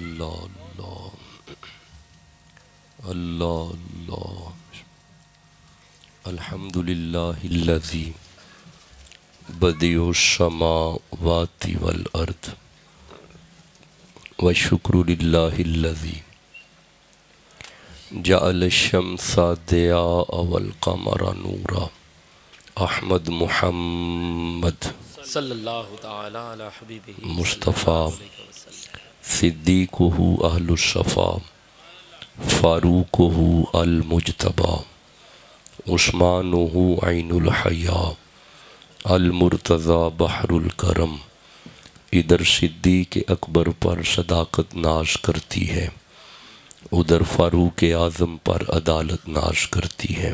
اللہ اللہ اللہ اللہ الحمد للہ الذی بدیع السماوات والارض والشکر للہ الذی جعل الشمس ضیاء والقمر نورا احمد محمد صلی اللہ تعالی علی حبیبہ مصطفیٰ صدیقہ اہل الصفا فاروقہ المجتبی عثمانہ عین الحیا المرتضی بحر الکرم۔ ادھر صدیق اکبر پر صداقت ناز کرتی ہے، ادھر فاروق اعظم پر عدالت ناز کرتی ہے،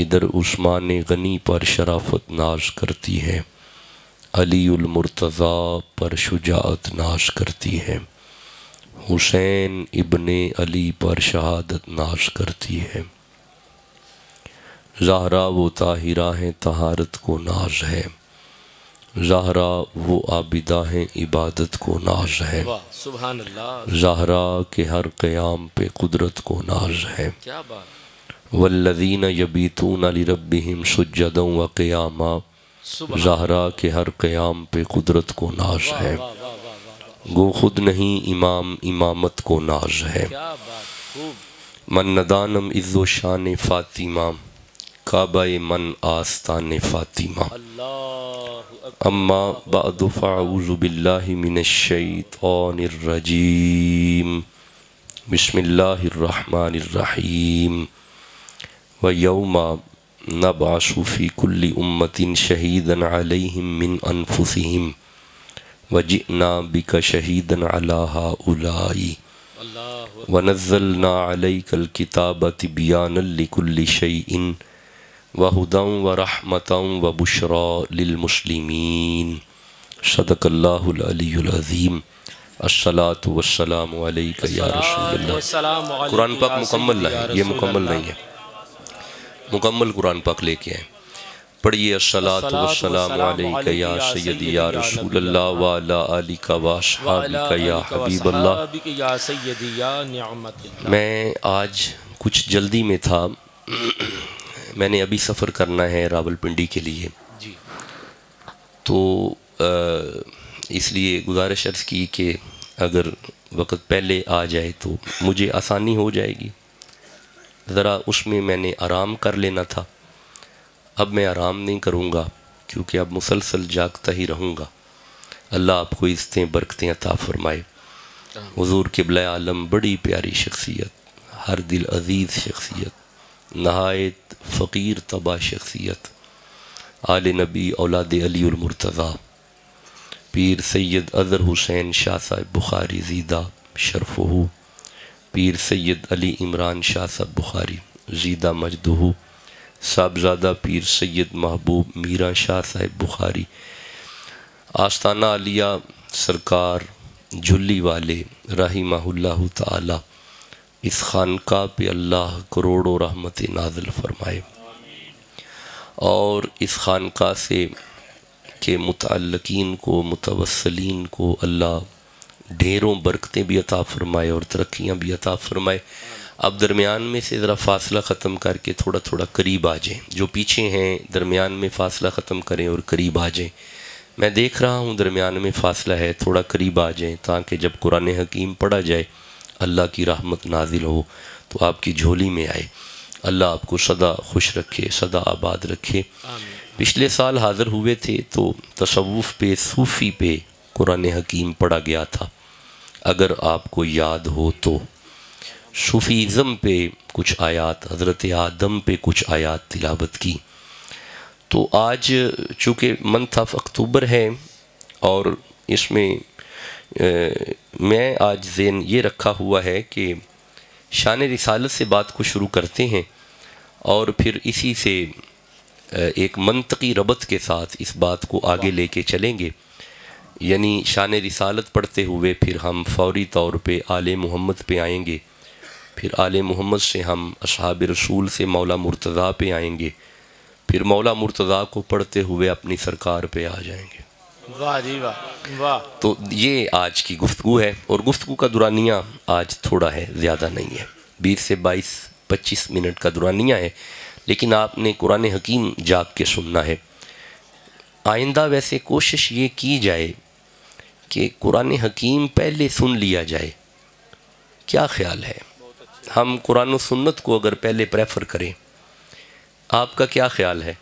ادھر عثمان غنی پر شرافت ناز کرتی ہے، علی المرتضی پر شجاعت ناز کرتی ہے، حسین ابن علی پر شہادت ناز کرتی ہے، زہرا وہ طاہرہ ہیں طہارت کو ناز ہے، زہرا وہ عابدہ ہیں عبادت کو ناز ہے، واہ سبحان اللہ، زہرا کے ہر قیام پہ قدرت کو ناز ہے، کیا بات، والذین یبیتون لربہم سجدا وقیاما، سبحان زہرا کے ہر قیام پہ قدرت کو ناز ہے، واہ واہ واہ واہ، گو خود نہیں امام امامت کو ناز ہے، کیا بات خوب، من ندانم عز و شان فاطمہ کعبہ من آستان فاطمہ۔ اللہ اکبر، اما بعد فاعوذ باللہ من الشیطان الرجیم، بسم اللہ الرحمن الرحیم، ویوم نبعث فی کل امت شہیدا علیہم من انفسہم وجئنا بک شہیدا علی ہؤلاء اللہ ونزلنا علیک الکتاب تبیانا لکل شیء وہدی ورحمۃ وبشریٰ للمسلمین۔ صدق اللہ العلی العظیم۔ الصلاۃ والسلام علیک یا رسول اللہ۔ والسلام علیکم قرآن پاک یا مکمل سیدی یا لائیں، یہ رسول مکمل اللہ۔ نہیں ہے، مکمل قرآن پاک لے کے آئیں۔ پڑھیے الصلاۃ والسلام علیک یا سیدی یا رسول اللہ وعلی آلک واصحابک یا حبیب اللہ۔ یا سیدی یا نعمت اللہ۔ میں آج کچھ جلدی میں تھا، میں نے ابھی سفر کرنا ہے راولپنڈی کے لیے، جی تو اس لیے گزارش عرض کی کہ اگر وقت پہلے آ جائے تو مجھے آسانی ہو جائے گی، ذرا اس میں نے آرام کر لینا تھا۔ اب میں آرام نہیں کروں گا کیونکہ اب مسلسل جاگتا ہی رہوں گا۔ اللہ آپ کو عزتیں برکتیں عطا فرمائے۔ حضور قبلہ عالم بڑی پیاری شخصیت، ہر دل عزیز شخصیت، نہایت فقیر طبع شخصیت، آل نبی اولاد علی المرتضی، پیر سید اظہر حسین شاہ صاحب بخاری زیدہ شرفہ، پیر سید علی عمران شاہ صاحب بخاری زیدہ مجدہ، صاحبزادہ پیر سید محبوب میرا شاہ صاحب بخاری، آستانہ علیہ سرکار جھلی والے رحمہ اللہ تعالی، اس خانقاہ پہ اللہ کروڑوں رحمت نازل فرمائے، اور اس خانقاہ سے کے متعلقین کو متوسلین کو اللہ ڈھیروں برکتیں بھی عطا فرمائے اور ترقیاں بھی عطا فرمائے۔ اب درمیان میں سے ذرا فاصلہ ختم کر کے تھوڑا تھوڑا قریب آ جائیں، جو پیچھے ہیں درمیان میں فاصلہ ختم کریں اور قریب آ جائیں۔ میں دیکھ رہا ہوں درمیان میں فاصلہ ہے، تھوڑا قریب آ جائیں تاکہ جب قرآن حکیم پڑھا جائے اللہ کی رحمت نازل ہو تو آپ کی جھولی میں آئے۔ اللہ آپ کو سدا خوش رکھے، سدا آباد رکھے۔ آمین۔ پچھلے سال حاضر ہوئے تھے تو تصوف پہ صوفی پہ قرآن حکیم پڑھا گیا تھا، اگر آپ کو یاد ہو تو۔ صوفیزم پہ کچھ آیات، حضرت آدم پہ کچھ آیات تلاوت کی۔ تو آج چونکہ منتھ آف اکتوبر ہے اور اس میں میں آج ذہن یہ رکھا ہوا ہے کہ شان رسالت سے بات کو شروع کرتے ہیں اور پھر اسی سے ایک منطقی ربط کے ساتھ اس بات کو آگے لے کے چلیں گے، یعنی شان رسالت پڑھتے ہوئے پھر ہم فوری طور پہ آل محمد پہ آئیں گے، پھر آل محمد سے ہم اصحاب رسول سے مولا مرتضیٰ پہ آئیں گے، پھر مولا مرتضیٰ کو پڑھتے ہوئے اپنی سرکار پہ آ جائیں گے۔ واہ جی واہ، واہ تو یہ آج کی گفتگو ہے، اور گفتگو کا دورانیہ آج تھوڑا ہے، زیادہ نہیں ہے، 20 سے 22-25 منٹ کا دورانیہ ہے، لیکن آپ نے قرآن حکیم جاگ کے سننا ہے۔ آئندہ ویسے کوشش یہ کی جائے کہ قرآن حکیم پہلے سن لیا جائے، کیا خیال ہے؟ ہم قرآن و سنت کو اگر پہلے پریفر کریں، آپ کا کیا خیال ہے؟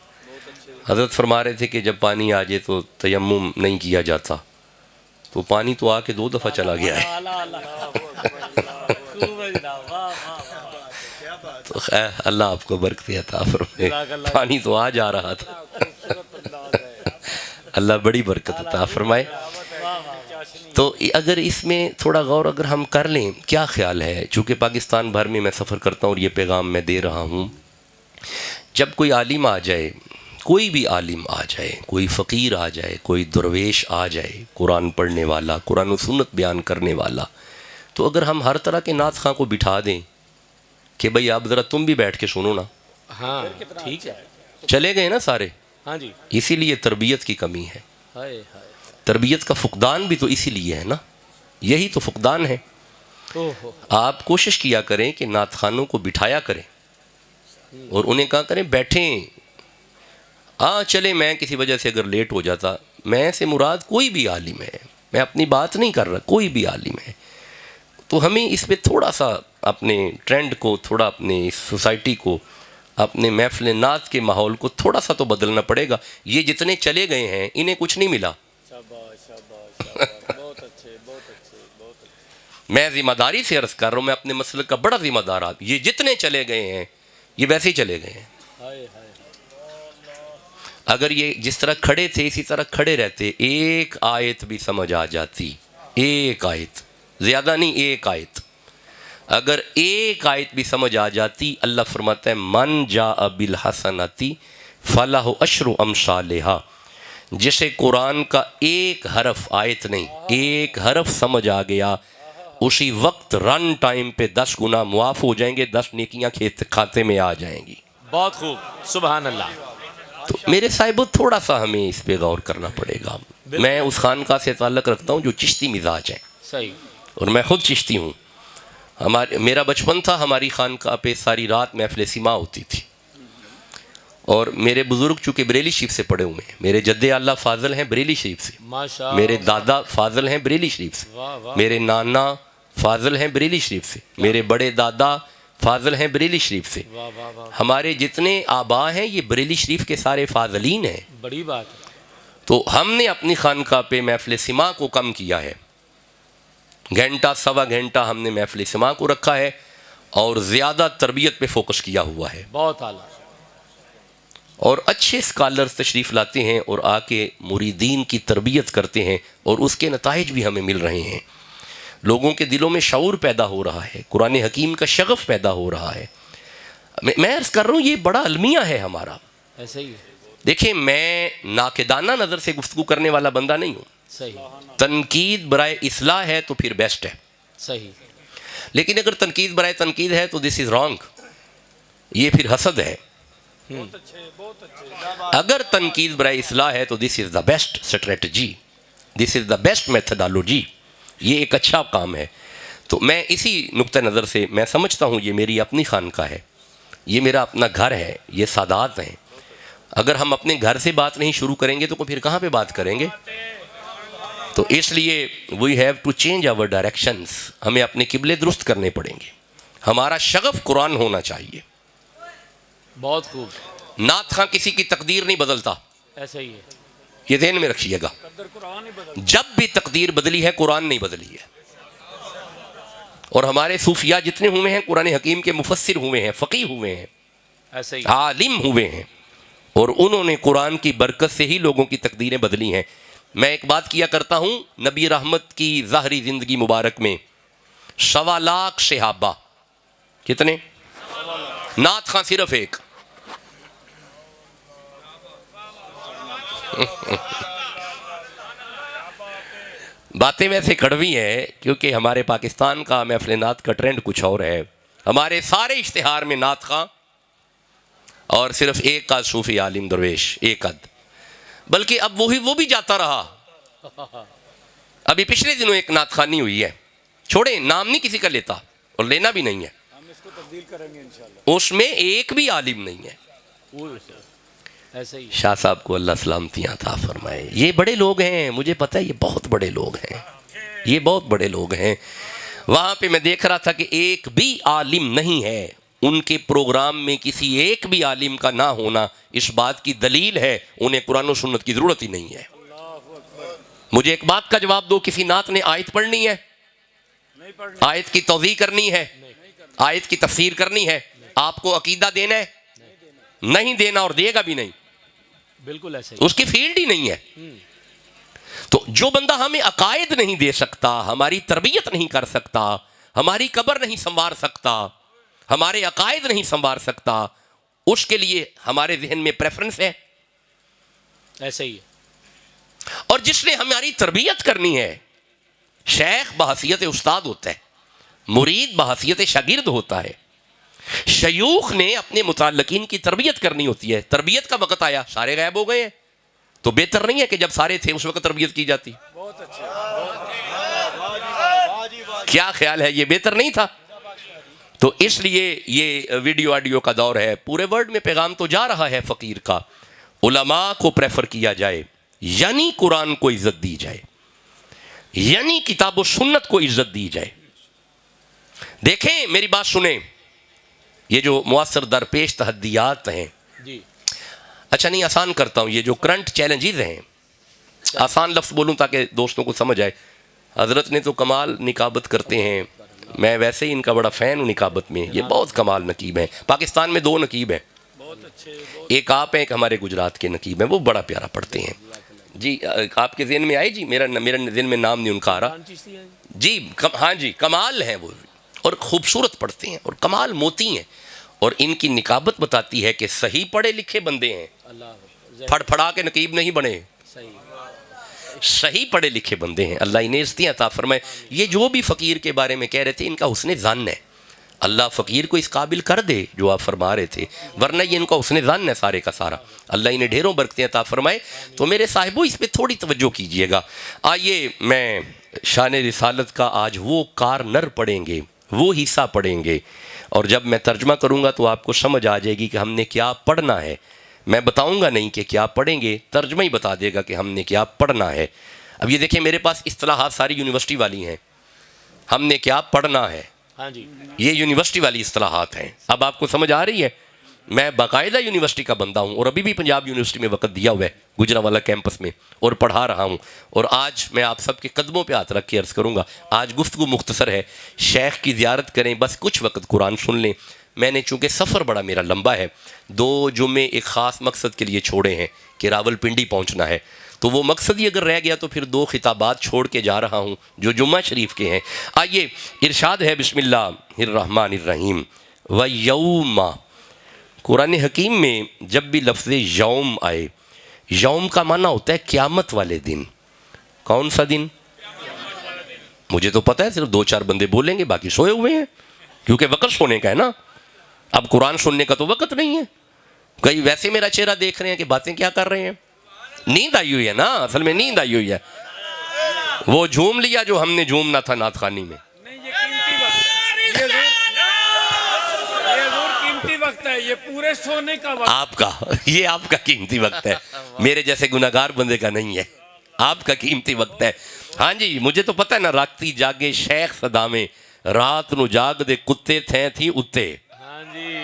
حضرت فرما رہے تھے کہ جب پانی آ جائے تو تیمم نہیں کیا جاتا، تو پانی تو آ کے 2 دفعہ چلا گیا ہے، تو خیر اللہ آپ کو برکت عطا فرمائے، پانی تو آ جا رہا تھا، اللہ بڑی برکت عطا فرمائے۔ تو اگر اس میں تھوڑا غور اگر ہم کر لیں، کیا خیال ہے؟ چونکہ پاکستان بھر میں سفر کرتا ہوں اور یہ پیغام میں دے رہا ہوں، جب کوئی عالم آ جائے، کوئی بھی عالم آ جائے، کوئی فقیر آ جائے، کوئی درویش آ جائے، قرآن پڑھنے والا، قرآن و سنت بیان کرنے والا، تو اگر ہم ہر طرح کے نعت خواں کو بٹھا دیں کہ بھئی آپ ذرا تم بھی بیٹھ کے سنو نا، ہاں ٹھیک ہے، چلے گئے نا سارے۔ ہاں جی، اسی لیے تربیت کی کمی ہے، ہائے ہائے، تربیت کا فقدان بھی تو اسی لیے ہے نا، یہی تو فقدان ہے۔ اوہ آپ کوشش کیا کریں کہ نعت خوانوں کو بٹھایا کریں اور انہیں کہا کریں بیٹھیں، چلے میں کسی وجہ سے اگر لیٹ ہو جاتا، میں سے مراد کوئی بھی عالم ہے، میں اپنی بات نہیں کر رہا، کوئی بھی عالم ہے، تو ہمیں اس پہ تھوڑا سا اپنے ٹرینڈ کو، تھوڑا اپنے اس سوسائٹی کو، اپنے محفل نعت کے ماحول کو تھوڑا سا تو بدلنا پڑے گا۔ یہ جتنے چلے گئے ہیں انہیں کچھ نہیں ملا، بہت اچھے، بہت اچھے، بہت اچھے، میں ذمہ داری سے عرض کر رہا ہوں، میں اپنے مسلک کا بڑا ذمہ دار آدمی، یہ جتنے چلے گئے ہیں یہ ویسے ہی چلے گئے ہیں۔ ہائے ہائے، اگر یہ جس طرح کھڑے تھے اسی طرح کھڑے رہتے، ایک آیت بھی سمجھ آ جاتی، ایک آیت، زیادہ نہیں، ایک آیت، اگر ایک آیت بھی سمجھ آ جاتی، اللہ فرماتا ہے من جاء بالحسنۃ فلہ عشر امثالہا، جسے قرآن کا ایک حرف، آیت نہیں، ایک حرف سمجھ آ گیا، اسی وقت رن ٹائم پہ 10 گنا معاف ہو جائیں گے، 10 نیکیاں کھاتے میں آ جائیں گی۔ بہت خوب، سبحان اللہ، تو میرے صاحب تھوڑا سا ہمیں اس پہ غور کرنا پڑے گا۔ میں اس خانقاہ سے تعلق رکھتا ہوں جو چشتی مزاج ہے، صحیح، اور میں خود چشتی ہوں۔ میرا بچپن تھا، ہماری خانقاہ پہ ساری رات محفل سما ہوتی تھی، اور میرے بزرگ چونکہ بریلی شریف سے پڑے ہوئے ہیں، میرے جد اللہ فاضل ہیں بریلی شریف سے، ماشاء میرے دادا فاضل ہیں بریلی شریف سے، واہ واہ، میرے نانا فاضل ہیں بریلی شریف سے، میرے بڑے دادا فاضل ہیں بریلی شریف سے، واہ واہ واہ، ہمارے جتنے آبا ہیں یہ بریلی شریف کے سارے فاضلین ہیں۔ بڑی بات ہے، تو ہم نے اپنی خانقاہ پہ محفل سما کو کم کیا ہے، گھنٹہ سوا گھنٹہ ہم نے محفل سما کو رکھا ہے، اور زیادہ تربیت پہ فوکس کیا ہوا ہے، بہت اعلیٰ، اور اچھے اسکالرز تشریف لاتے ہیں اور آ کے مریدین کی تربیت کرتے ہیں، اور اس کے نتائج بھی ہمیں مل رہے ہیں، لوگوں کے دلوں میں شعور پیدا ہو رہا ہے، قرآن حکیم کا شغف پیدا ہو رہا ہے۔ میں عرض کر رہا ہوں یہ بڑا المیہ ہے ہمارا۔ ایسے ہی ہے، دیکھیں میں ناقدانہ نظر سے گفتگو کرنے والا بندہ نہیں ہوں، صحیح، تنقید برائے اصلاح ہے تو پھر بیسٹ ہے، صحیح، لیکن اگر تنقید برائے تنقید ہے تو دس از رانگ، یہ پھر حسد ہے۔ اگر تنقید برائے اصلاح ہے تو this is the best strategy, this is the best methodology, یہ ایک اچھا کام ہے۔ تو میں اسی نقطہ نظر سے میں سمجھتا ہوں یہ میری اپنی خانقاہ ہے، یہ میرا اپنا گھر ہے، یہ سادات ہیں، اگر ہم اپنے گھر سے بات نہیں شروع کریں گے تو پھر کہاں پہ بات کریں گے؟ تو اس لیے we have to change our directions, ہمیں اپنے قبلے درست کرنے پڑیں گے، ہمارا شغف قرآن ہونا چاہیے۔ بہت خوب، نعت خواں کسی کی تقدیر نہیں بدلتا، ایسے ہی ہے، یہ ذہن میں رکھیے گا، جب بھی تقدیر بدلی ہے قرآن نہیں بدلی ہے، اور ہمارے صوفیاء جتنے ہوئے ہیں قرآن حکیم کے مفسر ہوئے ہیں، فقیہ ہوئے ہیں، ایسے ہی، عالم ہوئے ہیں، اور انہوں نے قرآن کی برکت سے ہی لوگوں کی تقدیریں بدلی ہیں۔ میں ایک بات کیا کرتا ہوں، نبی رحمت کی ظاہری زندگی مبارک میں 1.25 لاکھ صحابہ، کتنے؟ نعت خواں صرف ایک، باتیں ویسے کڑوی ہیں کیونکہ ہمارے پاکستان کا محفل نعت کا ٹرینڈ کچھ اور ہے، ہمارے سارے اشتہار میں نعت خواں اور صرف ایک آدھ صوفی عالم درویش، ایک آدھ، بلکہ اب وہ بھی جاتا رہا، ابھی پچھلے دنوں ایک نعت خوانی ہوئی ہے، چھوڑیں نام نہیں کسی کا لیتا اور لینا بھی نہیں ہے، ہم اس کو تبدیل کریں گے انشاءاللہ. اس میں ایک بھی عالم نہیں ہے. ایسے ہی شاہ صاحب کو اللہ سلامتیاں عطا فرمائے. یہ بڑے لوگ ہیں، مجھے پتہ ہے یہ بہت بڑے لوگ ہیں، یہ بہت بڑے لوگ ہیں. وہاں پہ میں دیکھ رہا تھا کہ ایک بھی عالم نہیں ہے. ان کے پروگرام میں کسی ایک بھی عالم کا نہ ہونا اس بات کی دلیل ہے انہیں قرآن و سنت کی ضرورت ہی نہیں ہے. مجھے ایک بات کا جواب دو، کسی نعت نے آیت پڑھنی ہے، نہیں پڑھنی، آیت کی توضیح کرنی ہے، آیت کی تفسیر کرنی ہے، آپ کو عقیدہ دینا ہے؟ نہیں دینا، اور دے گا بھی نہیں. بالکل ایسے ہی. اس کی فیلڈ ہی نہیں ہے. تو جو بندہ ہمیں عقائد نہیں دے سکتا، ہماری تربیت نہیں کر سکتا، ہماری قبر نہیں سنوار سکتا، ہمارے عقائد نہیں سنوار سکتا، اس کے لیے ہمارے ذہن میں پریفرنس ہے. ایسے ہی ہے. اور جس نے ہماری تربیت کرنی ہے، شیخ بحیثیت استاد ہوتا ہے، مرید بحیثیت شاگرد ہوتا ہے. شیوخ نے اپنے متعلقین کی تربیت کرنی ہوتی ہے. تربیت کا وقت آیا، سارے غائب ہو گئے ہیں، تو بہتر نہیں ہے کہ جب سارے تھے اس وقت تربیت کی جاتی؟ بہت اچھے. کیا خیال ہے؟ یہ بہتر نہیں تھا؟ تو اس لیے یہ ویڈیو آڈیو کا دور ہے. پورے ورلڈ میں پیغام تو جا رہا ہے فقیر کا، علماء کو پریفر کیا جائے، یعنی قرآن کو عزت دی جائے، یعنی کتاب و سنت کو عزت دی جائے. دیکھیں میری بات سنیں، یہ جو معاصر درپیش تحدیات ہیں، جی اچھا نہیں آسان کرتا ہوں، یہ جو کرنٹ چیلنجز ہیں، آسان لفظ بولوں تاکہ دوستوں کو سمجھ آئے. حضرت نے تو کمال نکابت کرتے ہیں، میں ویسے ہی ان کا بڑا فین ہوں نکابت میں. یہ بہت کمال نقیب ہیں. پاکستان میں 2 نقیب ہیں، بہت اچھے. ایک آپ ہیں، ایک ہمارے گجرات کے نقیب ہیں، وہ بڑا پیارا پڑھتے ہیں. جی آپ کے ذہن میں آئے؟ جی میرا ذہن میں نام نہیں ان کا آ رہا. جی ہاں جی، کمال ہیں وہ، اور خوبصورت پڑھتے ہیں اور کمال موتی ہیں. اور ان کی نکابت بتاتی ہے کہ صحیح پڑھے لکھے بندے ہیں، پھڑ پھڑا کے نقیب نہیں بنے، صحیح پڑھے لکھے بندے ہیں. اللہ انہیں عزتیں عطا فرمائے. یہ جو بھی فقیر کے بارے میں کہہ رہے تھے، ان کا حسن ظن ہے. اللہ فقیر کو اس قابل کر دے جو آپ فرما رہے تھے، ورنہ یہ ان کا حسن ظن ہے سارے کا سارا. اللہ انہیں ڈھیروں برکتیں عطا فرمائے. تو میرے صاحبو اس پہ تھوڑی توجہ کیجئے گا. آئیے میں شان رسالت کا آج وہ کارنر پڑھیں گے، وہ حصہ پڑھیں گے، اور جب میں ترجمہ کروں گا تو آپ کو سمجھ آ جائے گی کہ ہم نے کیا پڑھنا ہے. میں بتاؤں گا نہیں کہ کیا پڑھیں گے، ترجمہ ہی بتا دے گا کہ ہم نے کیا پڑھنا ہے. اب یہ دیکھیں میرے پاس اصطلاحات ساری یونیورسٹی والی ہیں. ہم نے کیا پڑھنا ہے، ہاں جی یہ یونیورسٹی والی اصطلاحات ہیں. اب آپ کو سمجھ آ رہی ہے؟ میں باقاعدہ یونیورسٹی کا بندہ ہوں، اور ابھی بھی پنجاب یونیورسٹی میں وقت دیا ہوا ہے گجرانوالہ کیمپس میں، اور پڑھا رہا ہوں. اور آج میں آپ سب کے قدموں پہ ہاتھ رکھ کے عرض کروں گا، آج گفتگو مختصر ہے. شیخ کی زیارت کریں، بس کچھ وقت قرآن سن لیں. میں نے چونکہ سفر بڑا میرا لمبا ہے، 2 جمعے ایک خاص مقصد کے لیے چھوڑے ہیں کہ راول پنڈی پہنچنا ہے، تو وہ مقصد ہی اگر رہ گیا تو پھر 2 خطابات چھوڑ کے جا رہا ہوں جو جمعہ شریف کے ہیں. آئیے ارشاد ہے، بسم اللہ الرحمن الرحیم. وَيَوْمَ، قرآن حکیم میں جب بھی لفظ یوم آئے، یوم کا معنی ہوتا ہے قیامت والے دن. کون سا دن؟ مجھے تو پتہ ہے صرف 2-4 بندے بولیں گے، باقی سوئے ہوئے ہیں، کیونکہ وقت سونے کا ہے نا. اب قرآن سننے کا تو وقت نہیں ہے. کئی ویسے میرا چہرہ دیکھ رہے ہیں کہ باتیں کیا کر رہے ہیں. نیند آئی ہوئی ہے نا، اصل میں نیند آئی ہوئی ہے. وہ جھوم لیا جو ہم نے جھومنا تھا نعت خوانی میں. نہیں، یہ قیمتی وقت، یہ ضرور قیمتی وقت ہے، یہ پورے سونے کا وقت. آپ کا، یہ آپ کا قیمتی وقت ہے، میرے جیسے گناہگار بندے کا نہیں ہے. آپ کا قیمتی وقت ہے. ہاں جی مجھے تو پتہ ہے نا، راتی جاگے شیخ صدامے، رات نو جاگ دے کتے تھیں تھی اتے. ہاں جی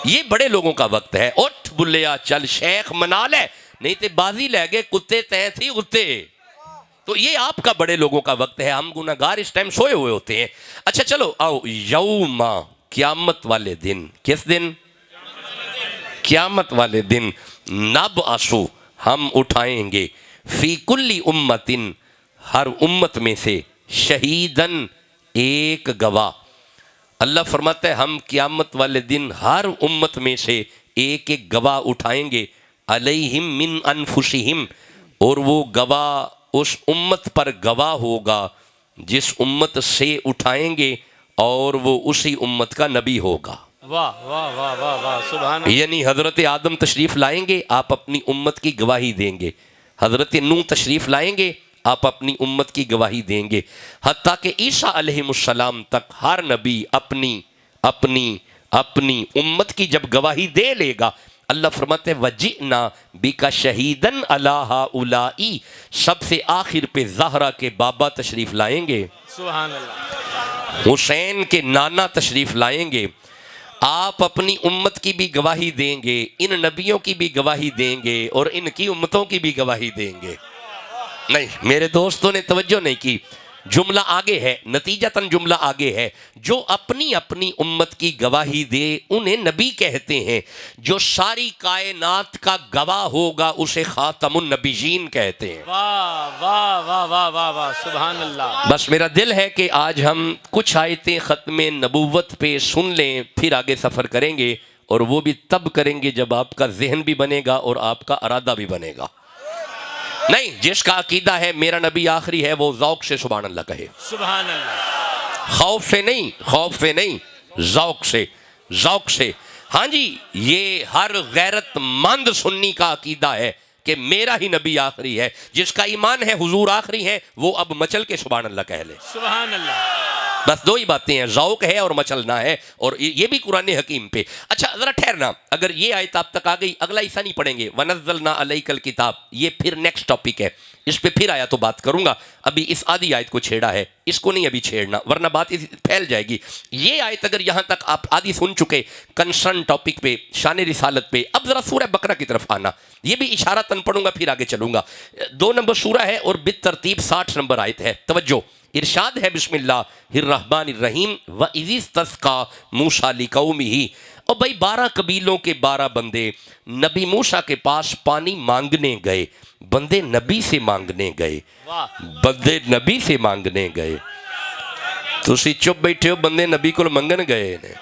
یہ بڑے لوگوں کا وقت ہے. اٹھ بلیا چل شیخ منا لے، نہیں تے بازی لے گئے کتے تیں تھی اتے. تو یہ آپ کا بڑے لوگوں کا وقت ہے. ہم گناہگار اس ٹائم سوئے ہوئے ہوتے ہیں. اچھا چلو آؤ، یوم، قیامت والے دن. کس دن؟ قیامت والے دن. نبعث، ہم اٹھائیں گے، فی کل امت، ہر امت میں سے، شہیدن، ایک گواہ. اللہ فرماتا ہے ہم قیامت والے دن ہر امت میں سے ایک ایک گواہ اٹھائیں گے، علیہم من انفسہم، اور وہ گواہ اس امت پر گواہ ہوگا جس امت سے اٹھائیں گے، اور وہ اسی امت کا نبی ہوگا. واہ واہ واہ واہ واہ، سبحان اللہ. یعنی حضرت آدم تشریف لائیں گے، آپ اپنی امت کی گواہی دیں گے. حضرت نوح تشریف لائیں گے، آپ اپنی امت کی گواہی دیں گے، حتیٰ کہ عیسیٰ علیہ السلام تک ہر نبی اپنی اپنی اپنی امت کی جب گواہی دے لے گا، اللہ فرماتے وَجِئْنَا بِكَ شَهِيدًا عَلَىٰ هَٰؤُلَاءِ، سب سے آخر پہ زہرا کے بابا تشریف لائیں گے، سبحان اللہ، حسین کے نانا تشریف لائیں گے، آپ اپنی امت کی بھی گواہی دیں گے، ان نبیوں کی بھی گواہی دیں گے، اور ان کی امتوں کی بھی گواہی دیں گے۔ نہیں میرے دوستوں نے توجہ نہیں کی، جملہ آگے ہے، نتیجتاً جملہ آگے ہے، جو اپنی اپنی امت کی گواہی دے انہیں نبی کہتے ہیں، جو ساری کائنات کا گواہ ہوگا اسے خاتم النبیین کہتے ہیں۔ واہ واہ واہ واہ واہ واہ، سبحان اللہ۔ بس میرا دل ہے کہ آج ہم کچھ آیتیں ختم نبوت پہ سن لیں، پھر آگے سفر کریں گے، اور وہ بھی تب کریں گے جب آپ کا ذہن بھی بنے گا اور آپ کا ارادہ بھی بنے گا۔ نہیں، جس کا عقیدہ ہے میرا نبی آخری ہے وہ ذوق سے سبحان اللہ کہے، سبحان اللہ، خوف سے نہیں، خوف سے نہیں، ذوق سے، ذوق سے۔ ہاں جی، یہ ہر غیرت مند سنی کا عقیدہ ہے کہ میرا ہی نبی آخری ہے۔ جس کا ایمان ہے حضور آخری ہے وہ اب مچل کے سبحان اللہ کہہ لے۔ سبحان اللہ۔ بس دو ہی باتیں ہیں، ذوق ہے اور مچلنا ہے، اور یہ بھی قرآن حکیم پہ۔ اچھا ذرا ٹھہرنا، اگر یہ آیت آپ تک آ گئی، اگلا حصہ نہیں پڑھیں گے، وَنَزَّلْنَا عَلَيْكَ الْكِتَابَ، یہ پھر نیکسٹ ٹاپک ہے، اس پہ پھر آیا تو بات کروں گا، ابھی اس آدھی آیت کو چھیڑا ہے، اس کو نہیں ابھی چھیڑنا ورنہ بات پھیل جائے گی۔ یہ آیت اگر یہاں تک آپ آدھی سن چکے کنسرن ٹاپک پہ، شان رسالت پہ، اب ذرا سورہ بقرہ کی طرف آنا، یہ بھی اشارتاً پڑھوں گا پھر آگے چلوں گا۔ 2 نمبر سورہ ہے اور بالترتیب 60 نمبر آیت ہے، توجہ، ارشاد ہے بسم اللہ الرحمن الرحیم وَإِذِ اسْتَسْقَىٰ مُوسَىٰ لِقَوْمِهِ، اور بھائی 12 قبیلوں کے 12 بندے نبی موسیٰ کے پاس پانی مانگنے گئے، بندے نبی سے مانگنے گئے، واہ، بندے نبی سے مانگنے گئے۔ تسی چپ بیٹھے ہو، بندے نبی کو منگن گئے نے،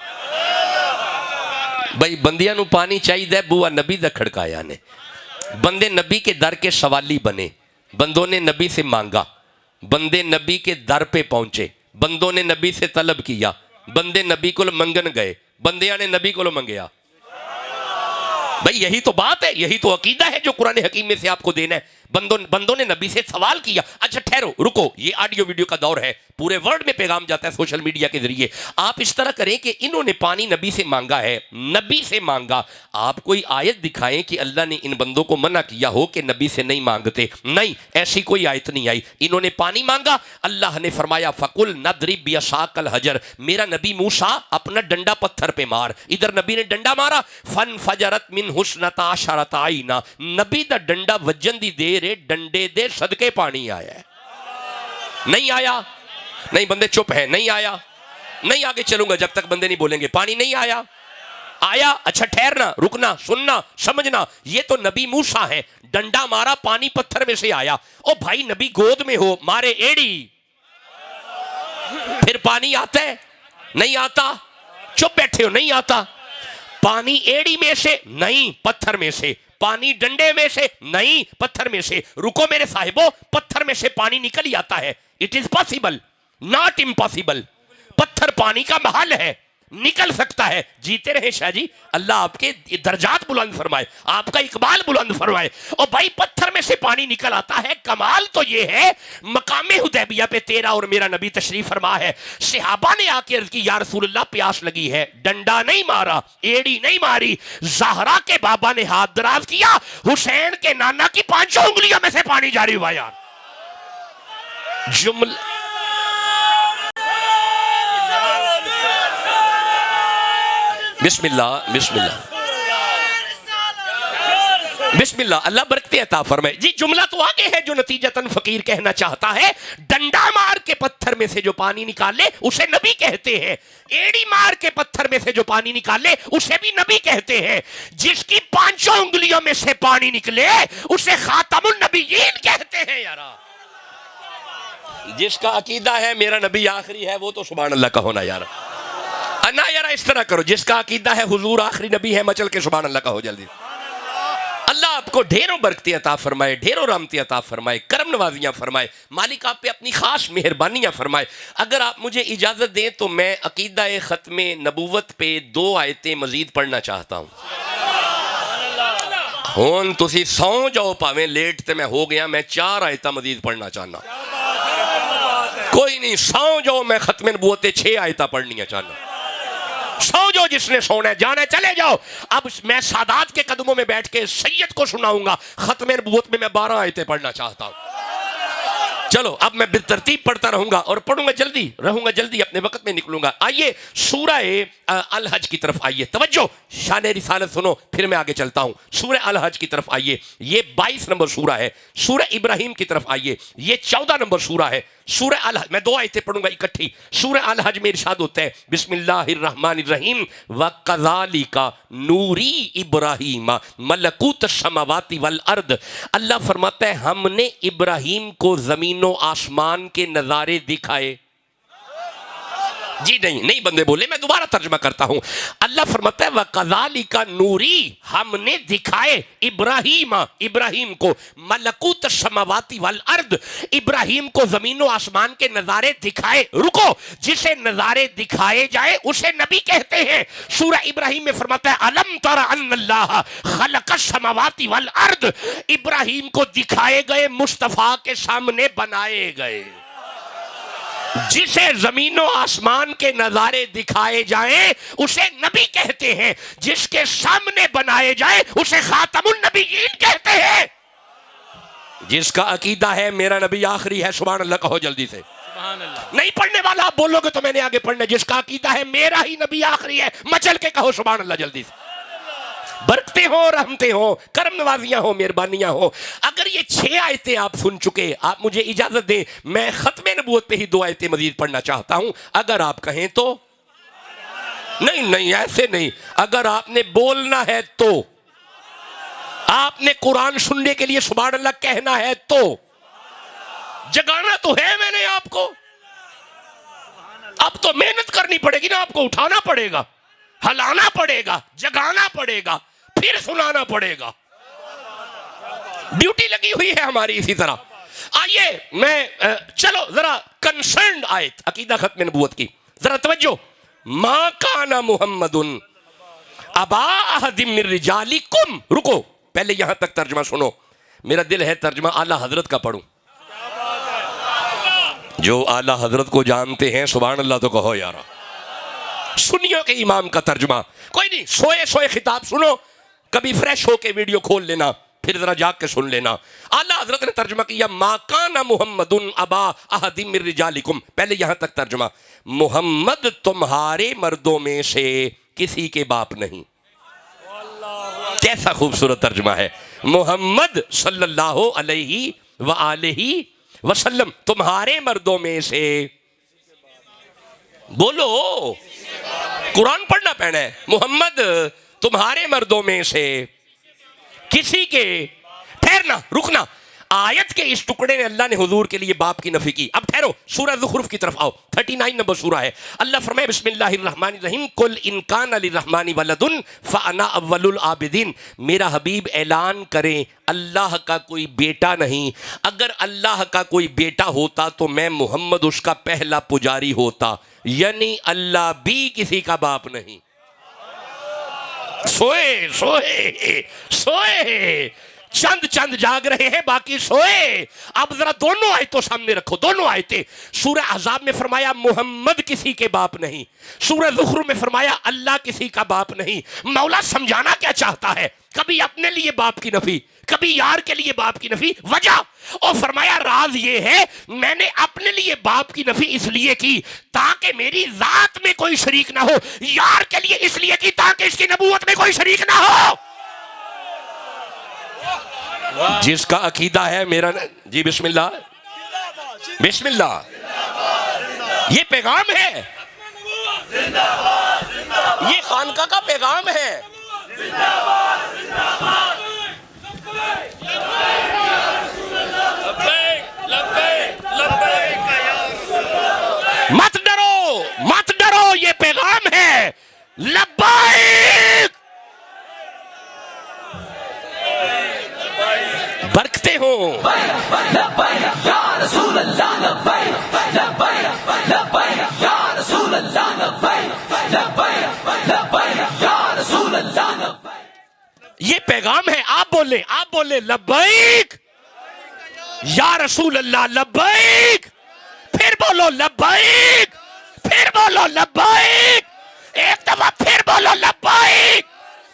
بھائی بندیاں نو پانی چاہیے، بوا نبی دا کھڑکایا نے، بندے نبی کے در کے سوالی بنے، بندوں نے نبی سے مانگا، بندے نبی کے در پہ پہنچے، بندوں نے نبی سے طلب کیا، بندے نبی کو منگن گئے، بندیاں نے نبی کو منگیا۔ بھئی یہی تو بات ہے، یہی تو عقیدہ ہے جو قرآن حکیم میں سے آپ کو دینا ہے۔ بندوں نے نبی سے سوال کیا۔ اچھا ٹھہرو، رکو، یہ آڈیو ویڈیو کا دور ہے، پورے ورلڈ میں پیغام جاتا ہے سوشل میڈیا کے ذریعے۔ آپ اس طرح کریں کہ انہوں نے پانی نبی سے مانگا ہے، نبی سے مانگا، آپ کوئی آیت دکھائیں کہ اللہ نے ان بندوں کو منع کیا ہو کہ نبی سے نہیں مانگتے۔ نہیں، ایسی کوئی آیت نہیں آئی۔ انہوں نے پانی مانگا، اللہ نے فرمایا فَقُلْ نَضْرِبْ بِعَصَاكَ الْحَجَرَ، میرا نبی موسیٰ اپنا ڈنڈا پتھر پہ مار۔ ادھر نبی نے ڈنڈا مارا، فَانْفَجَرَتْ مِنْهُ اثْنَتَا عَشَرَةَ عَيْنًا، نبی دا ڈنڈا وجن دی دے رے، ڈنڈے دے صدقے پانی آیا ہے۔ نہیں آیا؟ نہیں، بندے چپ ہیں، نہیں آیا؟ نہیں آگے چلوں گا جب تک بندے نہیں بولیں گے پانی نہیں آیا۔ آیا؟ اچھا ٹھہرنا، رکنا، سننا، سمجھنا، یہ تو نبی موسیٰ ہیں، ڈنڈا مارا پانی پتھر میں سے آیا۔ او بھائی نبی گود میں ہو، مارے ایڑی، پھر پانی آتا ہے؟ نہیں آتا؟ چپ بیٹھے ہو، نہیں آتا؟ پانی ایڑی میں سے نہیں، پتھر میں سے۔ پانی ڈنڈے میں سے نہیں، پتھر میں سے۔ رکو میرے صاحبوں، پتھر میں سے پانی نکل ہی آتا ہے۔ It is possible, not impossible. پتھر پانی کا محل ہے، نکل سکتا ہے۔ جیتے رہے شاہ جی، اللہ آپ کے درجات بلند فرمائے، آپ کا اقبال بلند فرمائے۔ اور بھائی پتھر میں سے پانی نکل آتا ہے، کمال تو یہ ہے مقام حدیبیہ پہ تیرا اور میرا نبی تشریف فرما ہے۔ صحابہ نے آ کے عرض کی یا رسول اللہ پیاس لگی ہے، ڈنڈا نہیں مارا، ایڑی نہیں ماری، زہرا کے بابا نے ہاتھ دراز کیا، حسین کے نانا کی 5 انگلیوں میں سے پانی جاری ہوا۔ یار جملہ بسم اللہ، بسم اللہ، بسم اللہ، اللہ برکتیں عطا فرمائے۔ جی جملہ تو آگے ہے جو نتیجتاً فقیر کہنا چاہتا ہے، ڈنڈا مار کے پتھر میں سے جو پانی نکالے اسے نبی کہتے ہیں، ایڑی مار کے پتھر میں سے جو پانی نکالے اسے بھی نبی کہتے ہیں، جس کی 5 انگلیوں میں سے پانی نکلے اسے خاتم النبیین کہتے ہیں۔ یارا جس کا عقیدہ ہے میرا نبی آخری ہے وہ تو سبحان اللہ کا ہونا۔ یار انا یارا اس طرح کرو، جس کا عقیدہ ہے حضور آخری نبی ہے مچل کے سبحان اللہ کا ہو جلدی۔ اللہ آپ کو ڈھیروں برکتیں عطا فرمائے، ڈھیروں رحمتیں عطا فرمائے، کرم نوازیاں فرمائے، مالک آپ پہ اپنی خاص مہربانیاں فرمائے۔ اگر آپ مجھے اجازت دیں تو میں عقیدہ ختم نبوت پہ 2 آیتیں مزید پڑھنا چاہتا ہوں۔ ہون تسی سو جاؤ پاویں لیٹ تے میں ہو گیا میں 4 آیتاں مزید پڑھنا چاہنا کوئی نہیں سو جاؤ میں ختم نبوت 6 آیتاں پڑھنی چاہنا سو جاؤ جس نے سونا ہے جانا ہے چلے جاؤ اب میں سادات کے قدموں میں بیٹھ کے سید کو سناؤں گا ختم نبوت میں 12 آیتیں پڑھنا چاہتا ہوں چلو اب میں بالترتیب پڑھتا رہوں گا اور پڑھوں گا جلدی اپنے وقت میں نکلوں گا آئیے سورہ الحج کی طرف آئیے توجہ شان رسالت سنو پھر میں آگے چلتا ہوں سورہ الحج کی طرف آئیے یہ 22 نمبر سورہ ہے سورہ ابراہیم کی طرف آئیے یہ 14 نمبر سورہ ہے سورہ الحج میں 2 آیتیں پڑھوں گا اکٹھی سورہ الحج میں ارشاد ہوتا ہے بسم اللہ الرحمن الرحیم وَكَذَلِكَ نُورِي إِبْرَاهِيمَ مَلَكُوتَ السَّمَاوَاتِ وَالْأَرْضِ اللہ فرماتا ہے ہم نے ابراہیم کو زمین و آسمان کے نظارے دکھائے جی نہیں بندے بولے میں دوبارہ ترجمہ کرتا ہوں اللہ فرماتا ہے وَكَذَلِكَ نُورِي ہم نے دکھائے ابراہیم کو ملکوت السماوات والارض ابراہیم کو زمین و آسمان کے نظارے دکھائے رکو جسے نظارے دکھائے جائے اسے نبی کہتے ہیں سورہ ابراہیم میں فرماتا ہے الم تر ان اللہ خلق السماوات والارض ابراہیم کو دکھائے گئے مصطفیٰ کے سامنے بنائے گئے جسے زمین و آسمان کے نظارے دکھائے جائیں اسے نبی کہتے ہیں جس کے سامنے بنائے جائے اسے خاتم النبیین کہتے ہیں جس کا عقیدہ ہے میرا نبی آخری ہے سبحان اللہ کہو جلدی سے سبحان اللہ نہیں پڑھنے والا آپ بولو گے تو میں نے آگے پڑھنا جس کا عقیدہ ہے میرا ہی نبی آخری ہے مچل کے کہو سبحان اللہ جلدی سے برکتیں ہوں رحمتیں ہوں کرم نوازیاں ہوں مہربانیاں ہوں اگر یہ 6 آیتیں آپ سن چکے آپ مجھے اجازت دیں میں ختم نبوت پہ ہی 2 آیتیں مزید پڑھنا چاہتا ہوں اگر آپ کہیں تو نہیں ایسے نہیں اگر آپ نے بولنا ہے تو آپ نے قرآن سننے کے لیے سبحان اللہ کہنا ہے تو جگانا تو ہے میں نے آپ کو اب تو محنت کرنی پڑے گی نا آپ کو اٹھانا پڑے گا ہلانا پڑے گا جگانا پڑے گا پھر سنانا پڑے گا ڈیوٹی لگی ہوئی ہے ہماری اسی طرح آئیے میں چلو ذرا کنسرنڈ آیت عقیدہ ختم نبوت کی ذرا توجہ ما کان محمد ابا احد من رجالکم رکو پہلے یہاں تک ترجمہ سنو میرا دل ہے ترجمہ اعلیٰ حضرت کا پڑھوں جو اعلیٰ حضرت کو جانتے ہیں سبحان اللہ تو کہو یارا سنیوں کے امام کا ترجمہ کوئی نہیں سوئے خطاب سنو کبھی فریش ہو کے ویڈیو کھول لینا پھر ذرا جاگ کے سن لینا اعلیٰ حضرت نے ترجمہ کیا ما کان محمد ابا احد من رجالکم پہلے یہاں تک ترجمہ محمد تمہارے مردوں میں سے کسی کے باپ نہیں کیسا خوبصورت ترجمہ ہے محمد صلی اللہ علیہ وآلہ وسلم تمہارے مردوں میں سے بولو قرآن پڑھنا پڑنا ہے محمد تمہارے مردوں میں سے کسی کے ٹھہرنا رکنا آیت کے اس ٹکڑے نے اللہ نے حضور کے لیے باپ کی نفی کی اب ٹھہرو سورہ زخرف کی طرف آؤ 39 نمبر سورہ ہے اللہ فرمائے بسم اللہ الرحمن الرحیم قل ان کان للرحمن ولد فانا اول العابدین میرا حبیب اعلان کریں اللہ کا کوئی بیٹا نہیں اگر اللہ کا کوئی بیٹا ہوتا تو میں محمد اس کا پہلا پجاری ہوتا یعنی اللہ بھی کسی کا باپ نہیں سوئے چند جاگ رہے ہیں باقی سوئے اب ذرا دونوں آیتوں سامنے رکھو دونوں آیتیں سورہ احزاب میں فرمایا محمد کسی کے باپ نہیں سورہ زخرف میں فرمایا اللہ کسی کا باپ نہیں مولا سمجھانا کیا چاہتا ہے کبھی اپنے لیے باپ کی نفی کبھی یار کے لیے باپ کی نفی وجہ اور فرمایا راز یہ ہے میں نے اپنے لیے باپ کی نفی اس لیے کی تاکہ میری ذات میں کوئی شریک نہ ہو یار کے لیے اس لیے کی تاکہ اس کی نبوت میں کوئی شریک نہ ہو جس کا عقیدہ ہے میرا جی بسم اللہ یہ پیغام ہے یہ خانقاہ کا پیغام ہے مت ڈرو یہ پیغام ہے لبیک برکتے ہوں یہ پیغام ہے. آپ بولیں لبیک یا رسول اللہ, لبیک. پھر بولو لبیک, پھر بولو لبیک, ایک دفعہ پھر بولو لبیک,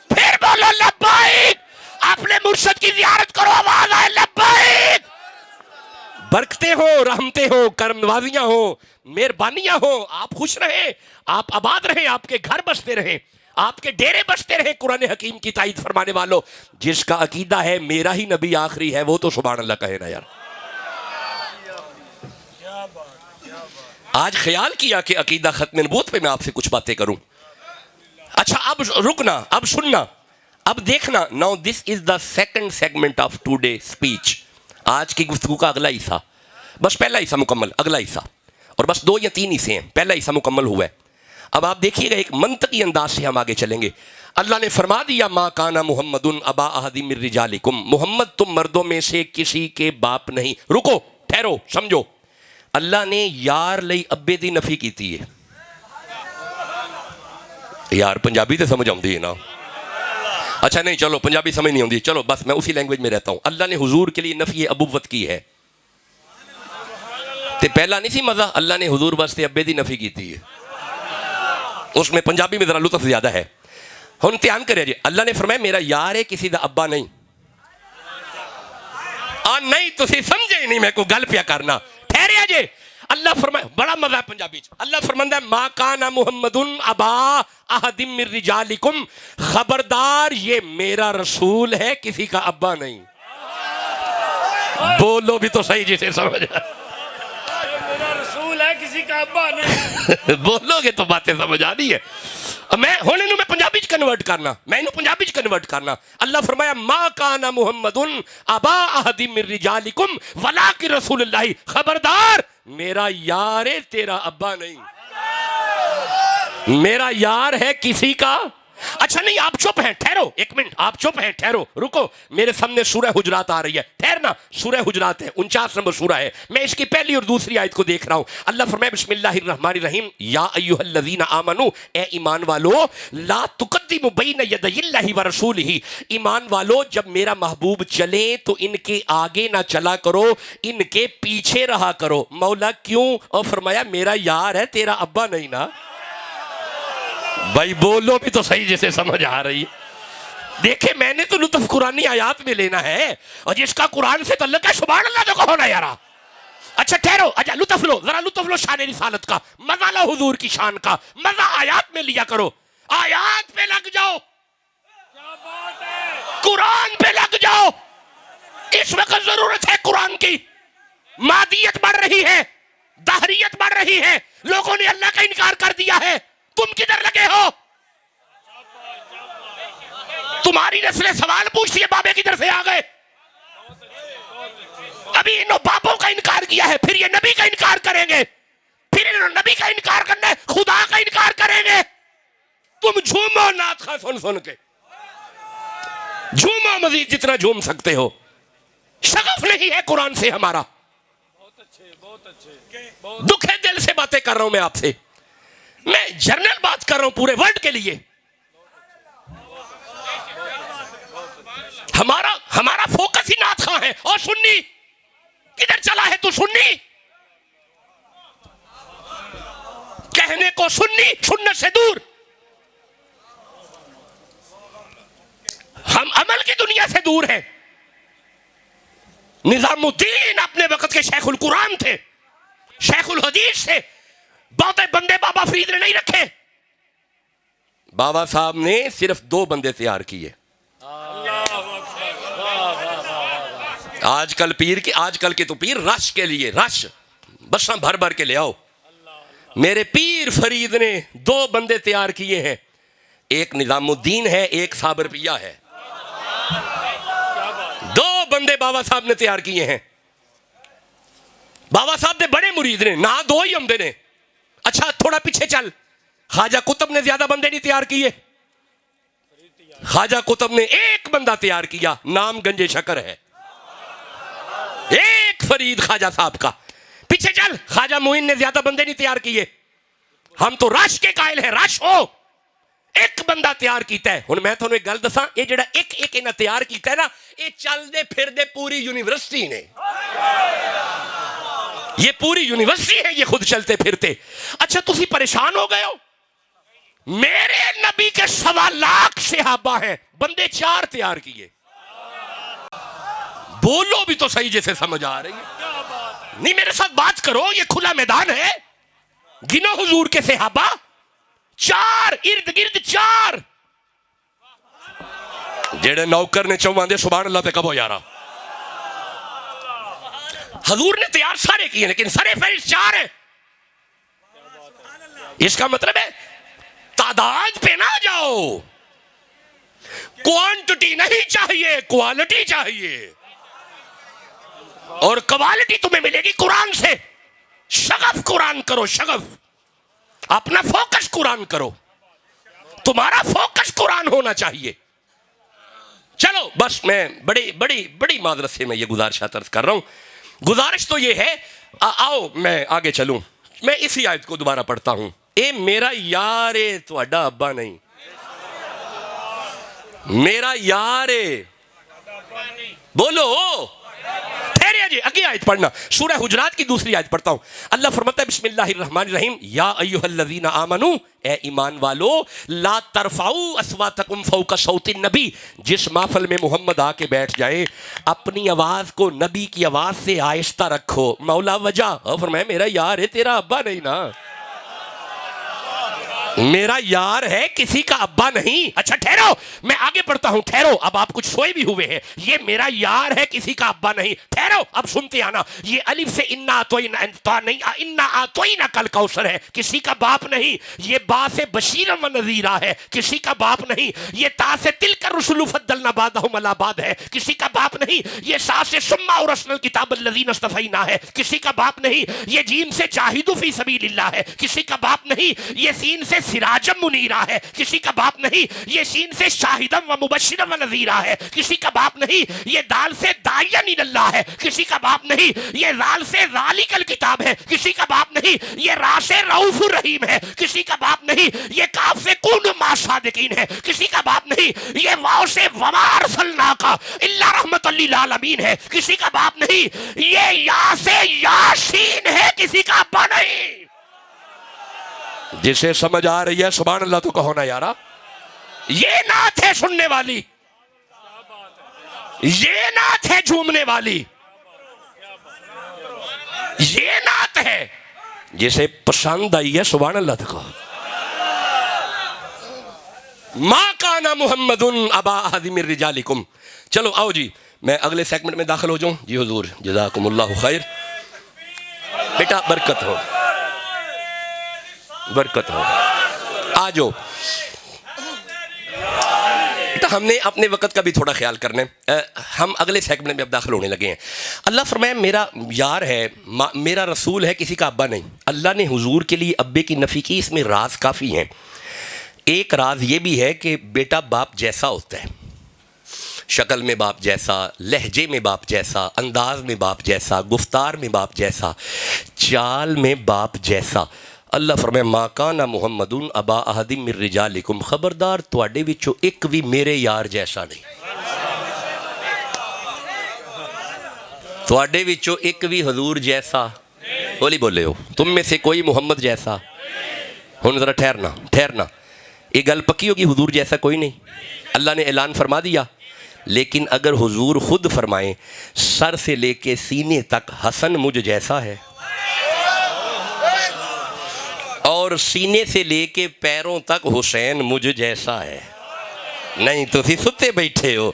پھر بولو لبیک. اپنے مرشد کی زیارت کرو, آواز آئے لبیک. برکتیں ہو, رحمتیں ہو, کرم نوازیاں ہو, مہربانیاں ہو. آپ خوش رہیں, آپ آباد رہیں, آپ کے گھر بستے رہیں, آپ کے ڈیرے بستے رہیں. قرآن حکیم کی تائید فرمانے والوں, جس کا عقیدہ ہے میرا ہی نبی آخری ہے, وہ تو سبحان اللہ کہے نا یار. آج خیال کیا کہ عقیدہ ختم نبوت پہ میں آپ سے کچھ باتیں کروں. اچھا اب رکنا, اب سننا, اب دیکھنا. Now this is the second segment of today speech. آج کی گفتگو کا اگلا حصہ, بس پہلا حصہ مکمل, اگلا حصہ, اور بس 2 یا 3 حصے ہیں. پہلا حصہ مکمل ہوا ہے. اب آپ دیکھیے گا ایک منطقی انداز سے ہم آگے چلیں گے. اللہ نے فرما دیا ما کانا محمد ابا احد من رجالکم, محمد تم مردوں میں سے کسی کے باپ نہیں. رکو, ٹھہرو, سمجھو. اللہ نے یار لئی ابے دی نفی کیتی ہے. یار پنجابی تے سمجھ آؤندی ہے نا. اچھا نہیں, چلو پنجابی سمجھ نہیں آتی, چلو بس میں اسی لینگویج میں رہتا ہوں. اللہ نے حضور کے لیے نفی ابوت کی ہے. تے پہلا نہیں سی مزہ, اللہ نے حضور واسطے ابے دی نفی کیتی ہے. اس میں پنجابی میں ذرا لطف زیادہ ہے. ہن دھیان کرے جی, اللہ نے فرمایا میرا یار ہے, کسی دا ابا نہیں. نہیں تسی سمجھے ہی نہیں, میں کوئی گل پیا کرنا. ٹھہرے جی, اللہ فرمایا, بڑا مزہ ہے پنجابی چ. اللہ فرماندا ہے ما کان محمد ابا احد من رجالکم, خبردار یہ میرا رسول ہے, کسی کا ابا نہیں. بولو بھی تو صحیح جسے سمجھ. میرا رسول ہے, کسی کا ابا نہیں. بولو گے تو باتیں سمجھ آنی ہے. میں ہن انہوں میں پنجابی چ کنورٹ کرنا, میں انہوں پنجابی چ کنورٹ کرنا. اللہ فرمایا ما کان محمد ابا احد من رجالکم ولکن رسول اللہ, خبردار میرا یار ہے, تیرا ابا نہیں. میرا یار ہے کسی کا. اچھا نہیں, آپ چپ ہیں, ٹھہرو ایک منٹ, آپ چپ ہیں, ٹھہرو, رکو. میرے سامنے سورہ حجرات آ رہی ہے, ٹھہرنا. سورہ حجرات ہے, 49 نمبر سورہ ہے. میں اس کی پہلی اور دوسری آیت کو دیکھ رہا ہوں. اللہ فرمائے بسم اللہ الرحمن الرحیم, یا ایھا الذین آمنو, اے ایمان والو, لا تقدموا بین یدی اللہ ورسولہ, ایمان والو جب میرا محبوب چلے تو ان کے آگے نہ چلا کرو, ان کے پیچھے رہا کرو. مولا کیوں؟ اور فرمایا میرا یار ہے, تیرا ابا نہیں نا. بھائی بولو بھی تو صحیح جیسے سمجھ آ رہی ہے. دیکھیں میں نے تو لطف قرآنی آیات میں لینا ہے, اور جس کا قرآن سے تعلق ہے سبحان اللہ تو کہو نا یارا. اچھا ٹھہرو, اچھا لطف لو, ذرا لطف لو شان رسالت کا, مزہ لو حضور کی شان کا, مزہ آیات میں لیا کرو. آیات پہ لگ جاؤ, کیا بات ہے, قرآن پہ لگ جاؤ. اس وقت ضرورت ہے قرآن کی. مادیت بڑھ رہی ہے, دہریت بڑھ رہی ہے, لوگوں نے اللہ کا انکار کر دیا ہے. تم کدھر لگے ہو؟ تمہاری نسلیں سوال پوچھتی ہے بابے کدھر سے آ گئے. ابھی انہوں بابوں کا انکار کیا ہے, پھر یہ نبی کا انکار کریں گے, پھر انہوں نبی کا انکار کرنا ہے, خدا کا انکار کریں گے. تم جھومو نعت خواہ سن سن کے, جھومو مزید جتنا جھوم سکتے ہو. شغف نہیں ہے قرآن سے ہمارا. بہت اچھے. دکھ ہے دل سے باتیں کر رہا ہوں میں آپ سے, میں جنرل بات کر رہا ہوں پورے ورلڈ کے لیے. ہمارا فوکس ہی نعت خواہ ہے. اور سنی کدھر چلا ہے تو سنی کہنے کو, سنی سنت سے دور. ہم عمل کی دنیا سے دور ہیں. نظام الدین اپنے وقت کے شیخ القرآن تھے, شیخ الحدیث سے. بہت بندے بابا فرید نے نہیں رکھے. بابا صاحب نے صرف 2 بندے تیار کیے. آج کل کے تو پیر رش کے لیے, رش بساں بھر بھر کے لے آؤ. میرے پیر فرید نے 2 بندے تیار کیے ہیں, ایک نظام الدین ہے, ایک صابر پیا ہے. 2 بندے بابا صاحب نے تیار کیے ہیں. بابا صاحب نے بڑے مرید نے, نہ 2 ہی ہم نے. اچھا تھوڑا پیچھے چل, خواجہ قطب نے زیادہ بندے نہیں تیار کیے. خواجہ قطب نے 1 بندہ تیار کیا, نام گنج شکر ہے. 1 فرید خواجہ صاحب کا. پیچھے چل, خواجہ معین نے زیادہ بندے نہیں تیار کیے. ہم تو رش کے قائل ہیں, رش ہو. ایک بندہ تیار کیتا ہے. ہن میں تھانوں ایک گل دساں, یہ جڑا ایک انہاں تیار کیتا ہے نا, یہ چلدے پھردے پوری یونیورسٹی نے, یہ پوری یونیورسٹی ہے یہ خود چلتے پھرتے. اچھا تسی پریشان ہو گئے ہو, میرے نبی کے 1.25 لاکھ صحابہ ہیں, بندے 4 تیار کیے. بولو بھی تو صحیح جیسے سمجھ آ رہی ہے. نہیں میرے ساتھ بات کرو, یہ کھلا میدان ہے. گنو حضور کے صحابہ 4, ارد گرد 4. جڑے نوکر نے چواں دے سبحان اللہ پہ کبو یارا. حضور نے تیار سارے کیے لیکن سارے فہرست 4 ہیں. اس کا مطلب ہے تعداد پہ نہ جاؤ, کوانٹٹی نہیں چاہیے, کوالٹی چاہیے. اور کوالٹی تمہیں ملے گی قرآن سے. شغف قرآن کرو, شغف. اپنا فوکس قرآن کرو, تمہارا فوکس قرآن ہونا چاہیے. چلو بس میں بڑی معذرت سے میں یہ گزارش عرض کر رہا ہوں. گزارش تو یہ ہے, آؤ میں آگے چلوں. میں اسی آیت کو دوبارہ پڑھتا ہوں. اے میرا یار تہاڈا ابا نہیں, میرا یار. بولو ٹھہرے جی, اگے آیت پڑھنا. سورہ حجرات کی دوسری آیت پڑھتا ہوں. اللہ فرماتا ہے بسم اللہ الرحمن الرحیم, یا ایھا الذین آمنو, اے ایمان والو, لا ترفعوا اصواتکم فوق صوت النبی. جس محفل میں محمد آ کے بیٹھ جائے اپنی آواز کو نبی کی آواز سے آہستہ رکھو. مولا وجہ, اور فرمایا میرا یار ہے, تیرا ابا نہیں نا, میرا یار ہے, کسی کا ابا نہیں. اچھا ٹھہرو, میں آگے پڑھتا ہوں. ٹھہرو, اب آپ کچھ سوئے بھی ہوئے ہیں. یہ میرا یار ہے, کسی کا ابا نہیں. ٹھہرو, اب سنتے آنا. یہ الف سے انا اعطیناک الکوثر ہے, کسی کا باپ نہیں. یہ با سے بشیر و نذیرہ ہے, کسی کا باپ نہیں. یہ تا سے تلک الرسل فضلنا بعضهم علی بعض ہے, کسی کا باپ نہیں. یہ سا سے ثم اورثنا الکتاب الذین اصطفینا ہے, کسی کا باپ نہیں. یہ جیم سے جاہدوا فی سبیل اللہ ہے, کسی کا باپ نہیں. یہ سین سے سراجم منیرہ ہے, کسی کا باپ نہیں. یہ شین سے شاہدم و مبشرم و نذیرہ ہے, کسی کا باپ نہیں. یہ دال سے داعین الی اللہ ہے, کسی کا باپ نہیں. یہ ذال سے ذالک الکتاب ہے, کسی کا باپ نہیں. یہ را سے رؤوف الرحیم ہے, کسی کا باپ نہیں. یہ کاف سے کونوا مع الصادقین ہے, کسی کا باپ نہیں. یہ واو سے وما ارسلناک الا رحمۃ للعالمین ہے, کسی کا باپ نہیں. یہ یا سے یاسین ہے, کسی کا ابا نہیں. جسے سمجھ آ رہی ہے سبحان اللہ تو کہو نا یارا. یہ نعت ہے سننے والی, یہ نعت ہے جھومنے والی, یہ نعت ہے جسے پسند آئی ہے سبحان اللہ تو کہو. ما کان محمد ابا احد من رجالکم. چلو آؤ جی, میں اگلے سیگمنٹ میں داخل ہو جاؤں. جی حضور جزاکم اللہ خیر. بیٹا برکت ہو, برکت ہو, آ جاؤ. ہم نے اپنے وقت کا بھی تھوڑا خیال کرنا ہے. ہم اگلے سیگمنٹ میں اب داخل ہونے لگے ہیں. اللہ فرمایا میرا یار ہے, میرا رسول ہے, کسی کا ابا نہیں. اللہ نے حضور کے لیے ابے کی نفی کی, اس میں راز کافی ہیں. ایک راز یہ بھی ہے کہ بیٹا باپ جیسا ہوتا ہے, شکل میں باپ جیسا, لہجے میں باپ جیسا, انداز میں باپ جیسا, گفتار میں باپ جیسا, چال میں باپ جیسا. اللہ فرمائے ما کان محمد ابا احد من رجالکم, خبردار تواڈے وچوں ایک بھی میرے یار جیسا نہیں, تواڈے وچوں ایک بھی حضور جیسا. بولی بولے ہو, تم میں سے کوئی محمد جیسا. ہن ذرا ٹھہرنا, یہ گل پکی ہوگی حضور جیسا کوئی نہیں. اللہ نے اعلان فرما دیا, لیکن اگر حضور خود فرمائیں سر سے لے کے سینے تک حسن مجھ جیسا ہے, اور سینے سے لے کے پیروں تک حسین مجھ جیسا ہے, نہیں تو تھی ستے بیٹھے ہو.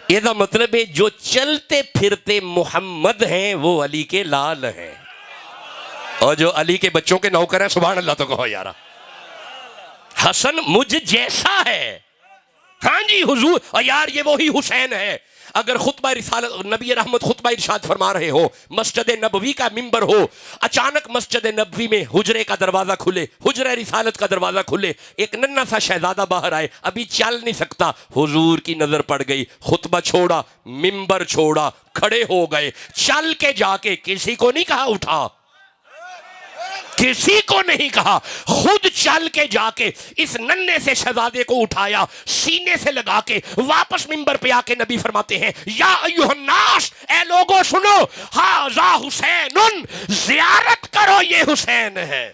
یہ دا مطلب ہے جو چلتے پھرتے محمد ہیں وہ علی کے لال ہیں, اور جو علی کے بچوں کے نوکر ہیں سبحان اللہ تو کہو یارا, حسن مجھ جیسا ہے. ہاں جی حضور, اور یار یہ وہی حسین ہے. اگر خطبہ رسالت نبی رحمت خطبہ ارشاد فرما رہے ہو, مسجد نبوی کا ممبر ہو, اچانک مسجد نبوی میں حجرے کا دروازہ کھلے, حجرہ رسالت کا دروازہ کھلے, ایک ننھا سا شہزادہ باہر آئے, ابھی چل نہیں سکتا, حضور کی نظر پڑ گئی, خطبہ چھوڑا, ممبر چھوڑا, کھڑے ہو گئے, چل کے جا کے کسی کو نہیں کہا اٹھا, کسی کو نہیں کہا، خود چل کے جا کے اس ننھے سے شہزادے کو اٹھایا، سینے سے لگا کے واپس منبر پہ آ کے نبی فرماتے ہیں یا ایھا الناس، اے لوگوں سنو، ھذا حسین، زیارت کرو، یہ حسین ہے،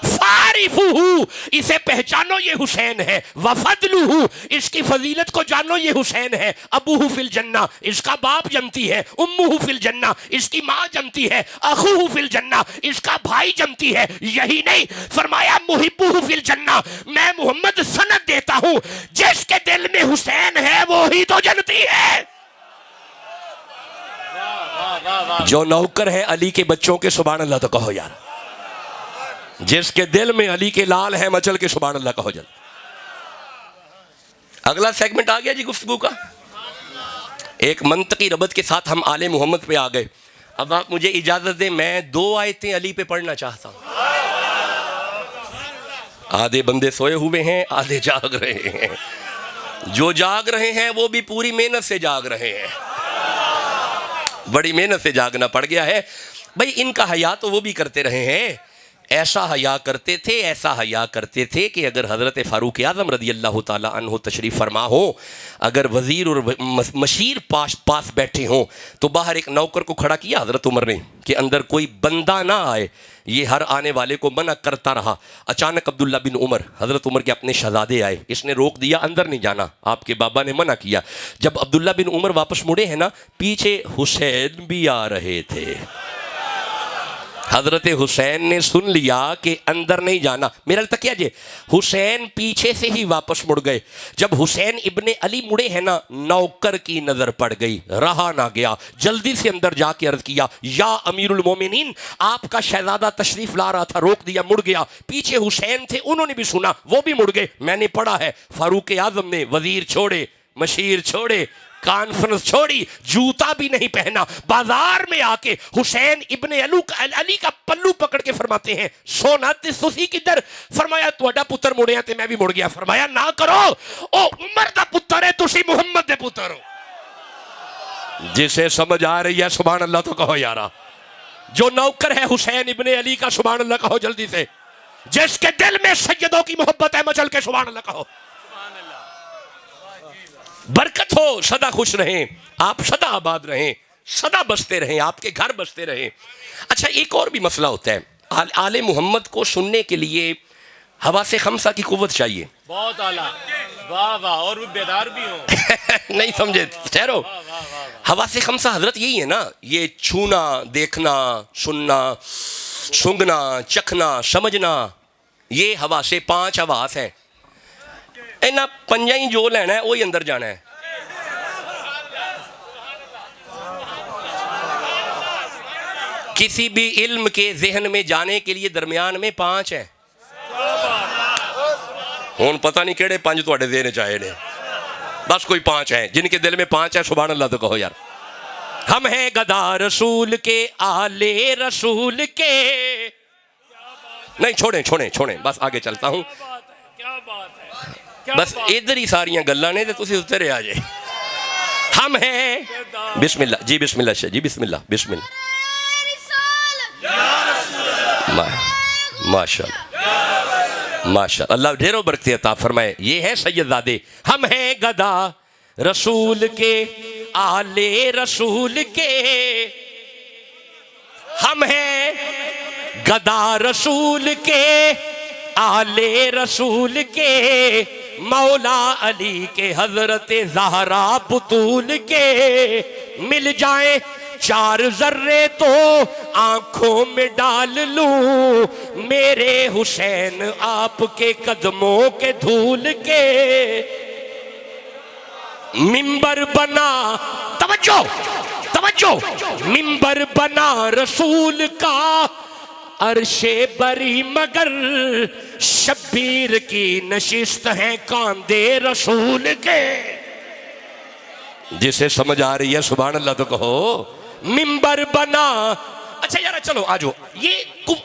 فَعَرِفُوهُ، اسے پہچانو، یہ حسین ہے، وَفَضْلُهُ، اس کی فضیلت کو جانو، یہ حسین ہے، أَبُوهُ فِي الْجَنَّةِ، اس کا باپ جنتی ہے، أُمُّهُ فِي الْجَنَّةِ، اس کی ماں جنتی ہے، أَخُوهُ فِي الْجَنَّةِ، اس کا بھائی جنتی ہے۔ یہی نہیں، فرمایا مُحِبُّهُ فِي الْجَنَّةِ، میں محمد سند دیتا ہوں جس کے دل میں حسین ہے وہی تو جنتی ہے۔ جو نوکر ہے علی کے بچوں کے، سبحان اللہ تو کہو یار، جس کے دل میں علی کے لال ہیں، مچل کے سبحان اللہ کہو جل۔ اگلا سیگمنٹ آ گیا جی گفتگو کا، ایک منطقی ربط کے ساتھ ہم آل محمد پہ آ گئے۔ اب آپ مجھے اجازت دیں، میں 2 آیتیں علی پہ پڑھنا چاہتا ہوں۔ آدھے بندے سوئے ہوئے ہیں، آدھے جاگ رہے ہیں، جو جاگ رہے ہیں وہ بھی پوری محنت سے جاگ رہے ہیں، بڑی محنت سے جاگنا پڑ گیا ہے بھائی۔ ان کا حیا تو وہ بھی کرتے رہے ہیں، ایسا حیا کرتے تھے، ایسا حیا کرتے تھے کہ اگر حضرت فاروق اعظم رضی اللہ تعالیٰ عنہ تشریف فرما ہو، اگر وزیر اور مشیر پاس بیٹھے ہوں تو باہر ایک نوکر کو کھڑا کیا حضرت عمر نے کہ اندر کوئی بندہ نہ آئے، یہ ہر آنے والے کو منع کرتا رہا۔ اچانک عبداللہ بن عمر، حضرت عمر کے اپنے شہزادے آئے، اس نے روک دیا، اندر نہیں جانا، آپ کے بابا نے منع کیا۔ جب عبداللہ بن عمر واپس مڑے ہیں نا، پیچھے حسین بھی آ رہے تھے۔ حضرت حسین نے سن لیا کہ اندر نہیں جانا، میرا تک کیا جے، حسین پیچھے سے ہی واپس مڑ گئے۔ جب حسین ابن علی مڑے ہیں نا، نوکر کی نظر پڑ گئی، رہا نہ گیا، جلدی سے اندر جا کے عرض کیا یا امیر المومنین، آپ کا شہزادہ تشریف لا رہا تھا، روک دیا، مڑ گیا۔ پیچھے حسین تھے، انہوں نے بھی سنا، وہ بھی مڑ گئے، میں نے پڑھا ہے فاروق اعظم نے وزیر چھوڑے، مشیر چھوڑے، کانفرنس چھوڑی، جوتا بھی نہیں پہنا، بازار میں آ کے حسین ابن علی کا پلو پکڑ کے فرماتے ہیں سونا تسی کدھر؟ فرمایا تواڈا پتر مڑیا تے میں بھی مڑ گیا۔ فرمایا نہ کرو، او عمر دا پتر ہے، تسی محمد دے پتر ہو۔ جسے سمجھ آ رہی ہے سبحان اللہ تو کہو یارا۔ جو نوکر ہے حسین ابن علی کا، سبحان اللہ کہو جلدی سے۔ جس کے دل میں سیدوں کی محبت ہے، مچل کے سبحان اللہ کہو۔ برکت ہو، سدا خوش رہیں آپ، سدا آباد رہیں، سدا بستے رہیں، آپ کے گھر بستے رہیں۔ اچھا ایک اور بھی مسئلہ ہوتا ہے، آل محمد کو سننے کے لیے حواس خمسہ کی قوت چاہیے۔ بہت اعلیٰ، واہ واہ، اور بھی بیدار بھی ہوں۔ نہیں سمجھے، ٹھہرو۔ حواس خمسہ حضرت یہی ہے نا، یہ چھونا، دیکھنا، سننا، سونگنا، چکھنا، سمجھنا، یہ حواس 5 حواس ہیں۔ اینا پنجا ہی جو لینا ہے وہی اندر جانا ہے۔ کسی بھی علم کے ذہن میں جانے کے لیے درمیان میں 5 ہیں۔ ہون پتہ نہیں کیڑے 5 تواڈے ذہن چاہے نے، بس کوئی 5 ہیں جن کے دل میں 5 ہیں، سبحان اللہ تو کہو یار۔ ہم ہیں گدا رسول کے، آلے رسول کے، نہیں چھوڑیں، بس آگے چلتا ہوں۔ کیا بات ہے، بس ادھر ہی ساریاں گلاں نے تے تسی اترے آ جائے۔ ہم ہیں، بسم اللہ جی، بسم اللہ شاہ جی، بسم اللہ، بسم اللہ، ماشاء اللہ، ماشاء اللہ، اللہ ڈھیروں برکتیں عطا فرمائے۔ یہ ہے سید زادے۔ ہم ہیں گدا رسول کے، آلے رسول کے، ہم ہیں گدا رسول کے، آلے رسول کے، مولا علی کے، حضرت زہرا بطول کے، مل جائیں 4 ذرے تو آنکھوں میں ڈال لوں، میرے حسین آپ کے قدموں کے دھول کے، منبر بنا، توجہ، منبر بنا رسول کا، عرش بری مگر شبیر کی نشست ہے کاندھے رسول کے۔ جسے سمجھ آ رہی ہے سبحان اللہ تو کہو۔ منبر بنا، اچھا یار چلو آجو، یہ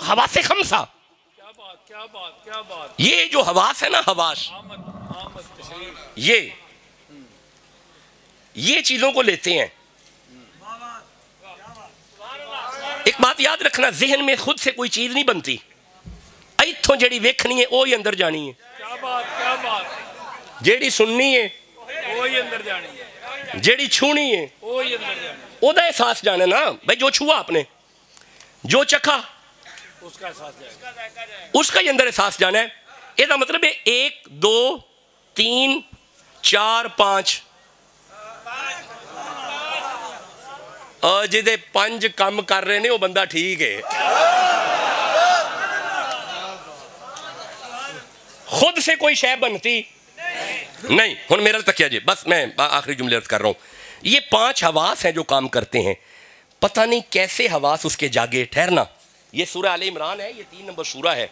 حواس خمسہ، کیا بات، یہ جو حواس ہے نا، حواس یہ چیزوں کو لیتے ہیں۔ ایک بات یاد رکھنا، ذہن میں خود سے کوئی چیز نہیں بنتی، ایتھوں جیڑی ویکھنی ہے وہی اندر جانی ہے، کیا بات جیڑی سننی ہے وہی اندر جانی ہے، جیڑی چھونی ہے وہی اندر جانی ہے، او دا احساس جانا نا بھائی، جو چھوا آپ نے، جو چکھا اس کا احساس جائے گا۔ اس کا ہی اندر احساس جانا ہے۔ یہ دا مطلب ہے 1 2 3 4 5 اور جدے 5 کام کر رہے ہیں وہ بندہ ٹھیک ہے، خود سے کوئی شے بنتی نہیں۔ ہن میرا تکیہ جی، بس میں آخری جملے عرض کر رہا ہوں، یہ 5 حواس ہیں جو کام کرتے ہیں، پتہ نہیں کیسے حواس اس کے جاگے۔ ٹھہرنا، یہ سورہ آل عمران ہے، یہ 3 نمبر سورہ ہے۔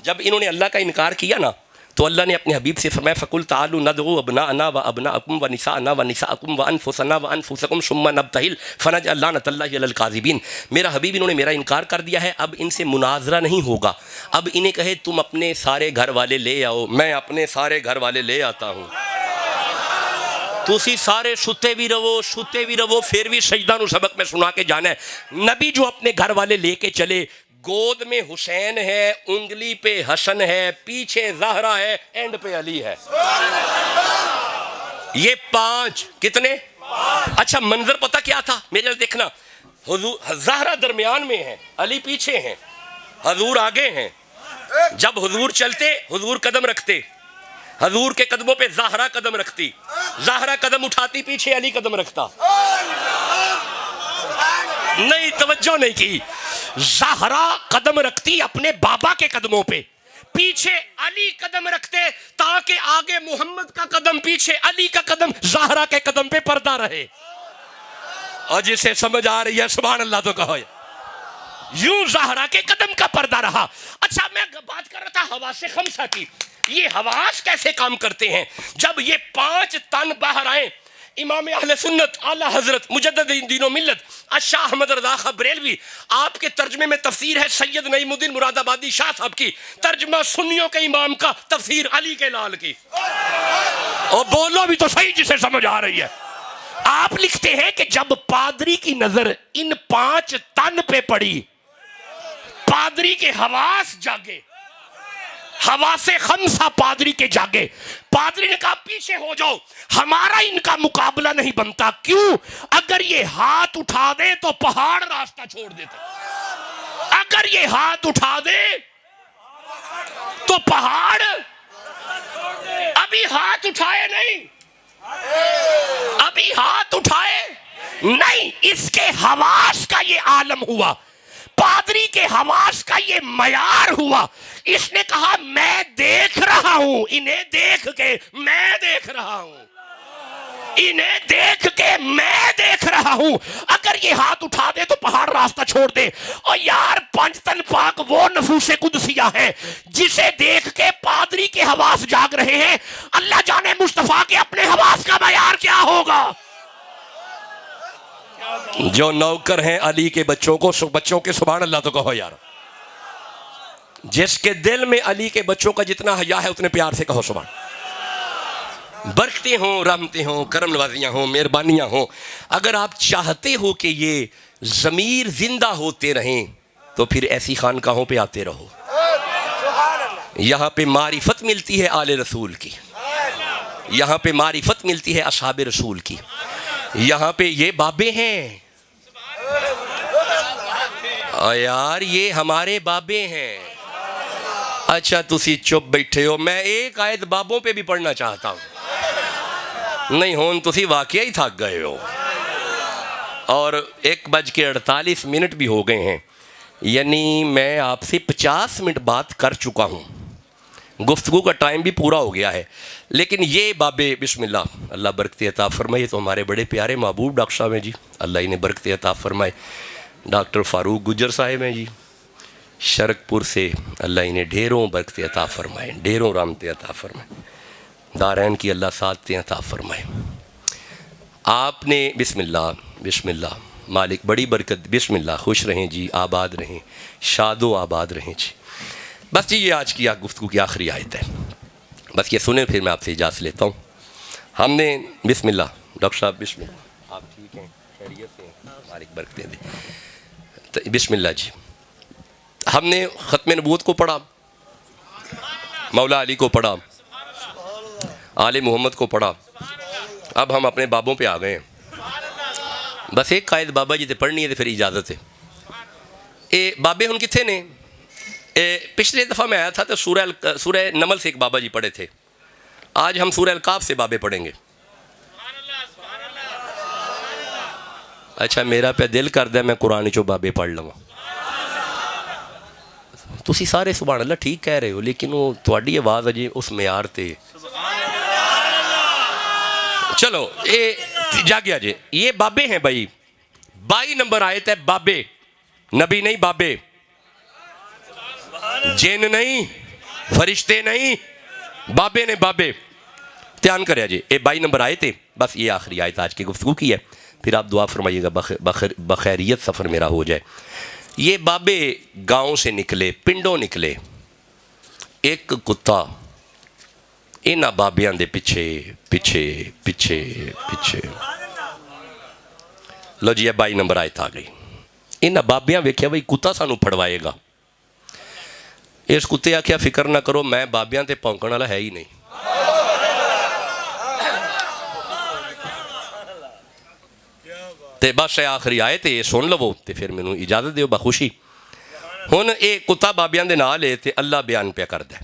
جب انہوں نے اللہ کا انکار کیا نا تو اللہ نے اپنے حبیب سے فرمایا فَقُلْ تَعَالُوا نَدْعُوا أَبْنَاءَنَا وَأَبْنَاءَكُمْ وَنِسَاءَنَا وَنِسَاءَكُمْ وَأَنفُسَنَا وَأَنفُسَكُمْ ثُمَّ نَبْتَهِلْ فَنَجْعَلْ لَعْنَةَ اللَّهِ عَلَى الْكَاذِبِينَ۔ میرا حبیب انہوں نے میرا انکار کر دیا ہے، اب ان سے مناظرہ نہیں ہوگا، اب انہیں کہے تم اپنے سارے گھر والے لے آؤ، میں اپنے سارے گھر والے لے آتا ہوں، تسی سارے ستے بھی رہو، پھر بھی سجدہ نو سبق میں سنا کے جانا ہے۔ نبی جو اپنے گھر والے لے کے چلے، گود میں حسین ہے، انگلی پہ حسن ہے، پیچھے زہرا ہے، اینڈ پہ علی ہے۔ یہ 5 کتنے؟ اچھا منظر پتہ کیا تھا میرے دیکھنا، زہرا درمیان میں ہے، علی پیچھے ہیں، حضور آگے ہیں۔ جب حضور چلتے حضور قدم رکھتے، حضور کے قدموں پہ زہرا قدم رکھتی، زہرا قدم اٹھاتی، پیچھے علی قدم رکھتا۔ نہیں توجہ نہیں کی، زہرا قدم رکھتی اپنے بابا کے قدموں پہ، پیچھے علی قدم رکھتے تاکہ آگے محمد کا قدم، پیچھے علی کا قدم، زہرا کے قدم پہ پردہ رہے۔ اور جسے سمجھ آ رہی ہے سبحان اللہ تو کہو، یوں زہرا کے قدم کا پردہ رہا۔ اچھا میں بات کر رہا تھا حواس خمسہ کی، یہ حواس کیسے کام کرتے ہیں؟ جب یہ 5 تن باہر آئیں، امام اہل سنت اعلی حضرت مجدد دین و ملت شاہ احمد رضا خاں بریلوی، آپ کے ترجمے میں تفسیر ہے سید نعیم الدین مراد آبادی شاہ صاحب کی، ترجمہ سنیوں کے امام کا، تفسیر علی کے لال کی۔ اور بولو بھی تو صحیح جسے سمجھ آ رہی ہے۔ آپ لکھتے ہیں کہ جب پادری کی نظر ان 5 تن پہ پڑی، پادری کے حواس جاگے، حواس خمسہ پادری کے جاگے۔ پادری نے کہا پیچھے ہو جاؤ، ہمارا ان کا مقابلہ نہیں بنتا۔ کیوں؟ اگر یہ ہاتھ اٹھا دے تو پہاڑ راستہ چھوڑ دیتے، اگر یہ ہاتھ اٹھا دے تو پہاڑ، ابھی ہاتھ اٹھائے نہیں، ابھی ہاتھ اٹھائے نہیں، اس کے حواس کا یہ عالم ہوا، پادری کے حواس کا یہ معیار ہوا۔ اس نے کہا میں دیکھ رہا ہوں، انہیں دیکھ کے میں دیکھ رہا ہوں، انہیں دیکھ کے میں دیکھ رہا ہوں، اگر یہ ہاتھ اٹھا دے تو پہاڑ راستہ چھوڑ دے۔ اور یار 5 تن پاک وہ نفوس قدسیہ ہے جسے دیکھ کے پادری کے حواس جاگ رہے ہیں، اللہ جانے مصطفیٰ کے اپنے حواس کا معیار کیا ہوگا؟ جو نوکر ہیں علی کے بچوں کے سبحان اللہ تو کہو یار، جس کے دل میں علی کے بچوں کا جتنا حیا ہے اتنے پیار سے کہو سبحان۔ برکتیں ہوں، رحمتیں ہوں، کرم نوازیاں ہوں، مہربانیاں ہوں، اگر آپ چاہتے ہو کہ یہ ضمیر زندہ ہوتے رہیں تو پھر ایسی خانقاہوں پہ آتے رہو، یہاں پہ معرفت ملتی ہے آل رسول کی، یہاں پہ معرفت ملتی ہے اصحاب رسول کی، یہاں پہ یہ بابے ہیں، یار یہ ہمارے بابے ہیں۔ اچھا تسی چپ بیٹھے ہو، میں ایک آیت بابوں پہ بھی پڑھنا چاہتا ہوں، نہیں ہون تسی واقعہ ہی تھک گئے ہو، اور 1:48 بھی ہو گئے ہیں، یعنی میں آپ سے 50 منٹ بات کر چکا ہوں، گفتگو کا ٹائم بھی پورا ہو گیا ہے، لیکن یہ بابے بسم اللہ، اللہ برکت عطا فرمائے، تو ہمارے بڑے پیارے محبوب ڈاکٹر صاحب ہیں جی، اللہ انہیں برکت عطا فرمائے، ڈاکٹر فاروق گجر صاحب ہیں جی شرک پور سے، اللہ انہیں ڈھیروں برکت عطا فرمائے، ڈھیروں رحمت عطا فرمائے، دارین کی اللہ سعادتیں عطا فرمائے۔ آپ نے بسم اللہ مالک بڑی برکت، بسم اللہ، خوش رہیں جی، آباد رہیں، شاد و آباد رہیں جی۔ بس جی یہ آج کی گفتگو کی آخری آیت ہے، بس یہ سنیں پھر میں آپ سے اجازت لیتا ہوں۔ ہم نے بسم اللہ، ڈاکٹر صاحب بسم اللہ، آپ ٹھیک ہیں، خیریت سے ہیں، مالک برکتیں دیں۔ بسم اللہ جی. ہم نے ختم نبوت کو پڑھا, مولا علی کو پڑھا, آل محمد کو پڑھا, اب ہم اپنے بابوں پہ آ گئے ہیں. بس ایک قائد بابا جی تے پڑھنی ہے تو پھر اجازت ہے. اے بابے ہن کتنے نے؟ پچھلے دفعہ میں آیا تھا تو سورہ نمل سے ایک بابا جی پڑھے تھے. آج ہم سورہ الکاف سے بابے پڑھیں گے. اچھا میرا پہ دل کر دے میں قرآن چو بابے پڑھ لوں. تسی سارے سبحان اللہ ٹھیک کہہ رہے ہو, لیکن وہ تھوڑی آواز اجے اس معیار تے. چلو اے جاگیا جی, یہ بابے ہیں بھائی. 22 نمبر آیت ہے بابے, نبی نہیں بابے, جن نہیں, فرشتے نہیں, بابے نے بابے. دھیان کرے جی, یہ 22 نمبر آیت ہے. بس یہ آخری آیت آج کی گفتگو کی ہے, پھر آپ دعا فرمائیے گا بخیریت سفر میرا ہو جائے. یہ بابے گاؤں سے نکلے, پنڈوں نکلے. ایک کتا انہاں بابیاں دے پیچھے پیچھے پیچھے پیچھے. لو جی 22 نمبر آیت آ گئی. انہاں بابیاں ویکھیا بھئی کتا سانو پھڑوائے گا. اس کتے آکھیا فکر نہ کرو, میں بابیاں تے پونکن والا ہے ہی نہیں. تے بس آخری آئے تے سن لو تے پھر میں اجازت دیو بخوشی. ہن اے کتا بابیاں دے نال ہے تے اللہ بیان پیا کردا ہے.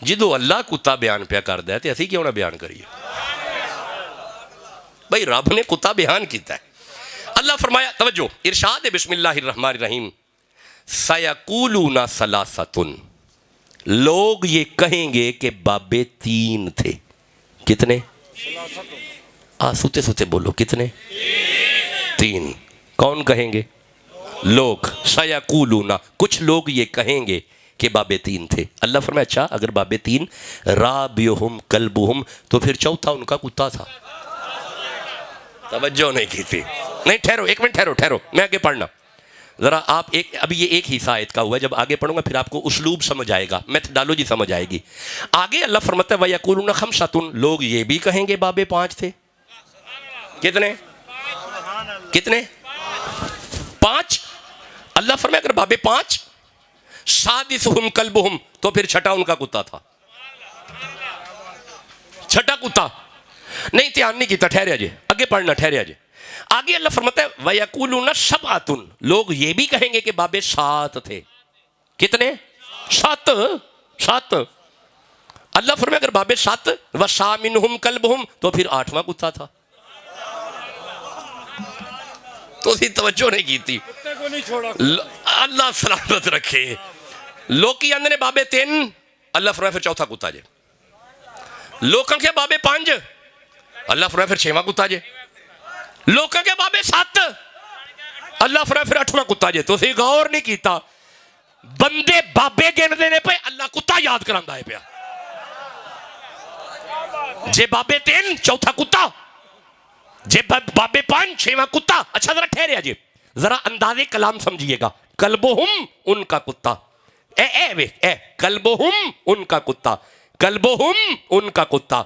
جدو اللہ کتا بیان پیا کردا ہے تے اسی کیوں نہ بیان کریے؟ بھئی رب نے کتا بیان کیتا ہے. اللہ فرمایا, توجہ, ارشاد ہے بسم اللہ الرحمن الرحیم, سَيَقُولُونَ ثَلَاثَةٌ, لوگ یہ کہیں گے کہ بابے 3 تھے. کتنے؟ سوتے سوتے بولو, کتنے؟ 3. کون کہیں گے؟ لوگ. سَيَقُولُونَ, کچھ لوگ یہ کہیں گے کہ بابے 3 تھے. اللہ فرمایا اچھا اگر بابے 3, رابعہم کلبہم, تو پھر چوتھا ان کا کتا تھا. توجہ نہیں کی تھی. نہیں ٹھہرو, ایک منٹ ٹھہرو, میں آگے پڑھنا ذرا. آپ ابھی یہ ایک حصہ آیت کا ہوا ہے, جب آگے پڑھوں گا پھر آپ کو اسلوب سمجھ آئے گا, میتھڈالوجی سمجھ آئے گی. آگے اللہ فرماتا ہے وَيَقُولُونَ خَمْسَةٌ, لوگ یہ بھی کہیں گے بابے 5 تھے. کتنے؟ کتنے؟ 5. اللہ فرمایا اگر بابے 5, سادسہم کلبہم, تو پھر چھٹا ان کا کتا تھا. چھٹا کتا نہیں, دھیان نہیں کیتا, ٹھہریا جی, آگے پڑھنا, ٹھہریا جی. آگے اللہ فرماتا ہے وَيَقُولُونَ سَبْعَةٌ, لوگ یہ بھی کہیں گے کہ بابے 7 تھے. کتنے؟ 7. اللہ فرمایا اگر بابے 7, وَسَامِنُهُمْ كَلْبُهُمْ, تو پھر 8واں کتا تھا. تو اسی توجہ نہیں کی تھی. اللہ سلامت رکھے. لوکی اندر بابے 3, اللہ فرمایا پھر چوتھا کتا جے. لوکاں کے بابے 5, اللہ فرمایا پھر 6واں کتا جے. لوکاں کے بابے 7, اللہ فرمایا پھر 8واں کتا جے. تو اسی غور نہیں کیتا, بندے بابے گن دینے پہ اللہ کتا یاد کراندا ہے پیا. جے بابے 3 چوتھا کتا, جے بابے 5 6واں کتا. اچھا ذرا ٹھہریا جی, ذرا انداز کلام سمجھیے گا. کلبہم ان کا کتا, کلبہم ان کا کتا, کلبہم ان کا کتا,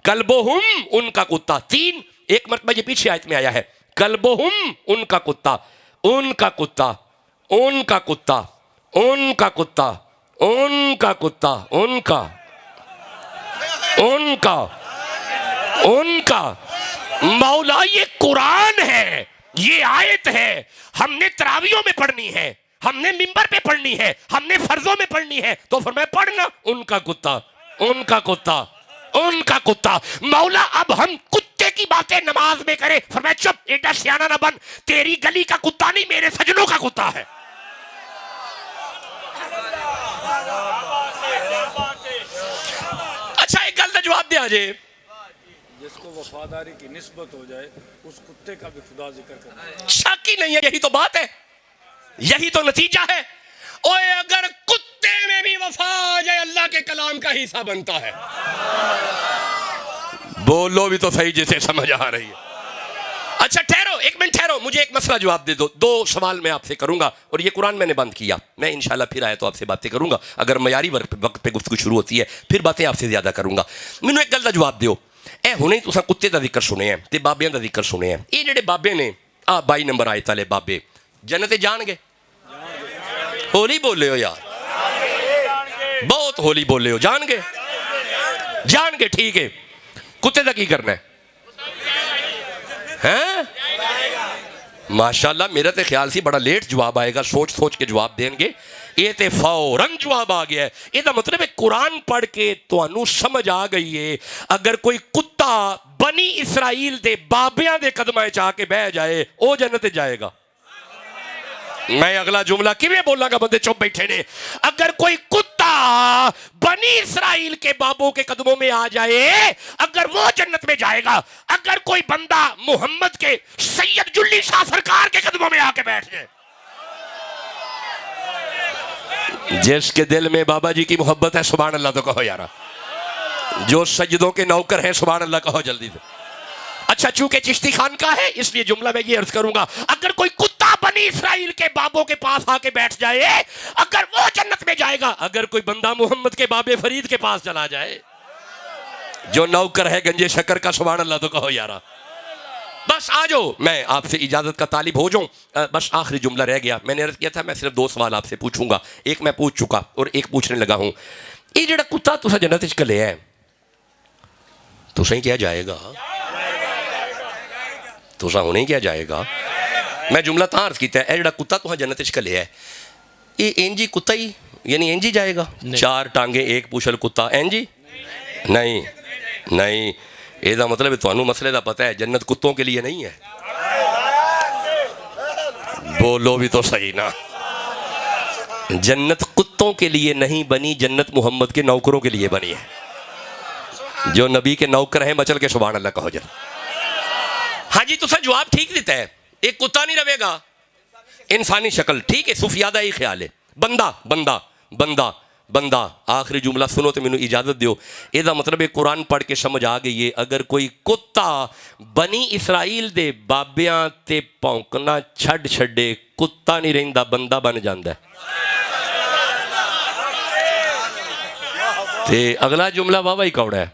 کلبہم ان کا کتا. 3 ایک مرتبہ یہ پیچھے آیت میں آیا ہے, کلبہم ان کا کتا, ان کا کتا, ان کا کتا, ان کا کتا, ان کا کتا, ان کا, ان کا, ان کا. مولا یہ قرآن ہے, یہ آیت ہے, ہم نے تراویوں میں پڑھنی ہے, ہم نے منبر پہ پڑھنی ہے, ہم نے فرضوں میں پڑھنی ہے. تو فرمایا پڑھنا ان کا کتا, ان کا کتا, ان کا کتا. مولا اب ہم کتے کی باتیں نماز میں کرے, فرمایا چپ, ایڈا سیانہ نہ بن, تیری گلی کا کتا نہیں میرے سجنوں کا کتا ہے. اچھا ایک گل کا جواب دیا جے, جس کو وفاداری کی نسبت ہو جائے اس کتے کا بھی خدا ذکر کرنا ہے. شک ہی نہیں ہے, یہی تو بات ہے, یہی تو نتیجہ ہے. اوے اگر کتے میں بھی وفا آ جائے اللہ کے کلام کا حصہ بنتا ہے. بولو بھی تو صحیح جیسے سمجھ آ رہی ہے. اچھا ٹھہرو, ایک منٹ ٹھہرو, مجھے ایک مسئلہ جواب دے دو. 2 سوال میں آپ سے کروں گا, اور یہ قرآن میں نے بند کیا, میں انشاءاللہ پھر آیا تو آپ سے باتیں کروں گا. اگر معیاری وقت پہ گفتگو شروع ہوتی ہے پھر باتیں آپ سے زیادہ کروں گا. مینوں ایک گل کا جواب دیو. اے ہنے تساں کتے دا ذکر سنے ہیں تے بابیاں دا ذکر سنے ہیں. یہ جڑے بابے نے, 22 نمبر آیت والے بابے, جنت جان گے؟ ہولی بول رہے ہو یار، بہت ہولی بول رہے ہو. جان گے؟ جان گے. ٹھیک ہے. کتے کا کی کرنا ہے؟ ہیں ماشاءاللہ. میرا تے خیال سی بڑا لیٹ جواب آئے گا، سوچ سوچ کے جواب دیں گے. یہ تے فوراً جواب آ گیا ہے. یہ دا مطلب ہے قرآن پڑھ کے تو سمجھ آ گئی ہے اگر کوئی کتا بنی اسرائیل دے بابیاں دے قدمہ چاہ کے بہ جائے او جنت جائے گا. میں اگلا جملہ کیویں بولاں گا، بندے چپ بیٹھے نے. اگر کوئی کتا بنی اسرائیل کے بابوں کے قدموں میں آ جائے اگر وہ جنت میں جائے گا. اگر کوئی بندہ محمد کے سید جلی شاہ سرکار کے قدموں میں آ کے بیٹھ جائے، جس کے دل میں بابا جی کی محبت ہے سبحان اللہ تو کہو یارا. جو سجدوں کے نوکر ہیں سبحان اللہ کہو جلدی سے. اچھا چونکہ چشتی خان کا ہے اس لیے جملہ میں یہ عرض کروں گا، اگر کوئی کتا بنی اسرائیل کے بابوں کے پاس آ کے بیٹھ جائے اگر وہ جنت میں جائے گا. اگر کوئی بندہ محمد کے باب فرید کے پاس چلا جائے جو نوکر ہے گنجے شکر کا سبحان اللہ تو کہو یارا. بس آ جاؤ، میں آپ سے اجازت کا طالب ہو جاؤں. بس آخری جملہ رہ گیا. میں نے عرض کیا تھا میں صرف 2 سوال آپ سے پوچھوں گا، ایک میں پوچھ چکا اور ایک پوچھنے لگا ہوں. یہ جڑا کتا تسا جنت وچ کلیا ہے تسا ہی کیا جائے گا؟ تسا ہونے کیا جائے گا؟ میں جملہ تاں عرض کیتا ہے اے جڑا کتا تسا جنت وچ کلیا ہے یہ انجی کتا ہی یعنی انجی جائے گا؟ 4 ٹانگیں 1 پوچھل کتا انجی نہیں نہیں. یہ دا مطلب ہے تانوں مسئلے دا پتہ ہے جنت کتوں کے لیے نہیں ہے. بولو بھی تو صحیح نا. جنت کتوں کے لیے نہیں بنی، جنت محمد کے نوکروں کے لیے بنی ہے. جو نبی کے نوکر ہیں مچل کے سبحان اللہ کہو جل. ہاں جی تسا جواب ٹھیک دیتا ہے. ایک کتا نہیں رہے گا، انسانی شکل. ٹھیک ہے سفیادہ ہی خیال ہے. بندہ بندہ بندہ بندہ. آخری جملہ سنو تو مینوں اجازت دیو. یہ دا مطلب ہے قرآن پڑھ کے سمجھ آ گئی ہے اگر کوئی کتا بنی اسرائیل دے بابیاں تے پونکنا چھڈ چھڈے کتا نہیں رہندا بندہ بن جاندا ہے. تے اگلا جملہ واہ ہی کوڑا ہے.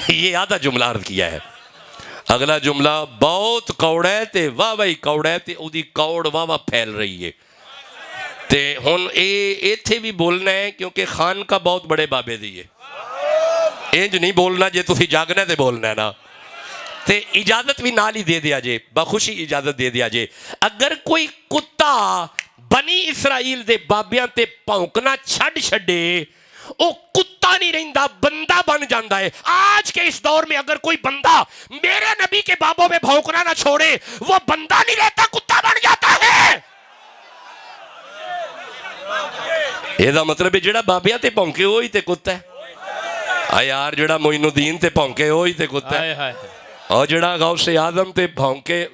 یہ آدھا جملہ عرض کیا ہے. اگلا جملہ بہت کوڑا ہے تے واہ ہی کوڑا ہے تے او دی کوڑ واہ پھیل رہی ہے. تے ہن ایتھے بھی بولنا ہے کیونکہ خان کا بہت بڑے بابے دیئے. انج نہیں بولنا جے تسی جاگنا تے بولنا ہے نا. تے اجازت بھی نال ہی دے دیا جے، بخوشی اجازت دے دیا جے. اگر کوئی کتا بنی اسرائیل دے بابیاں تے پونکنا چھڈ چھڈے او کتا نہیں رہندا بندہ بن جاندا ہے. آج کے اس دور میں اگر کوئی بندہ میرے نبی کے بابوں میں بھونکنا نہ چھوڑے وہ بندہ نہیں رہتا کتا بن جاتا ہے. یہ دا مطلب ہے جڑا بابیاں تے پونکے ہوئی تے کتا ہے. یار جڑا معین الدین تے پونکے ہوئی تے کتا ہے. اور جڑا غوث اعظم تے پونکے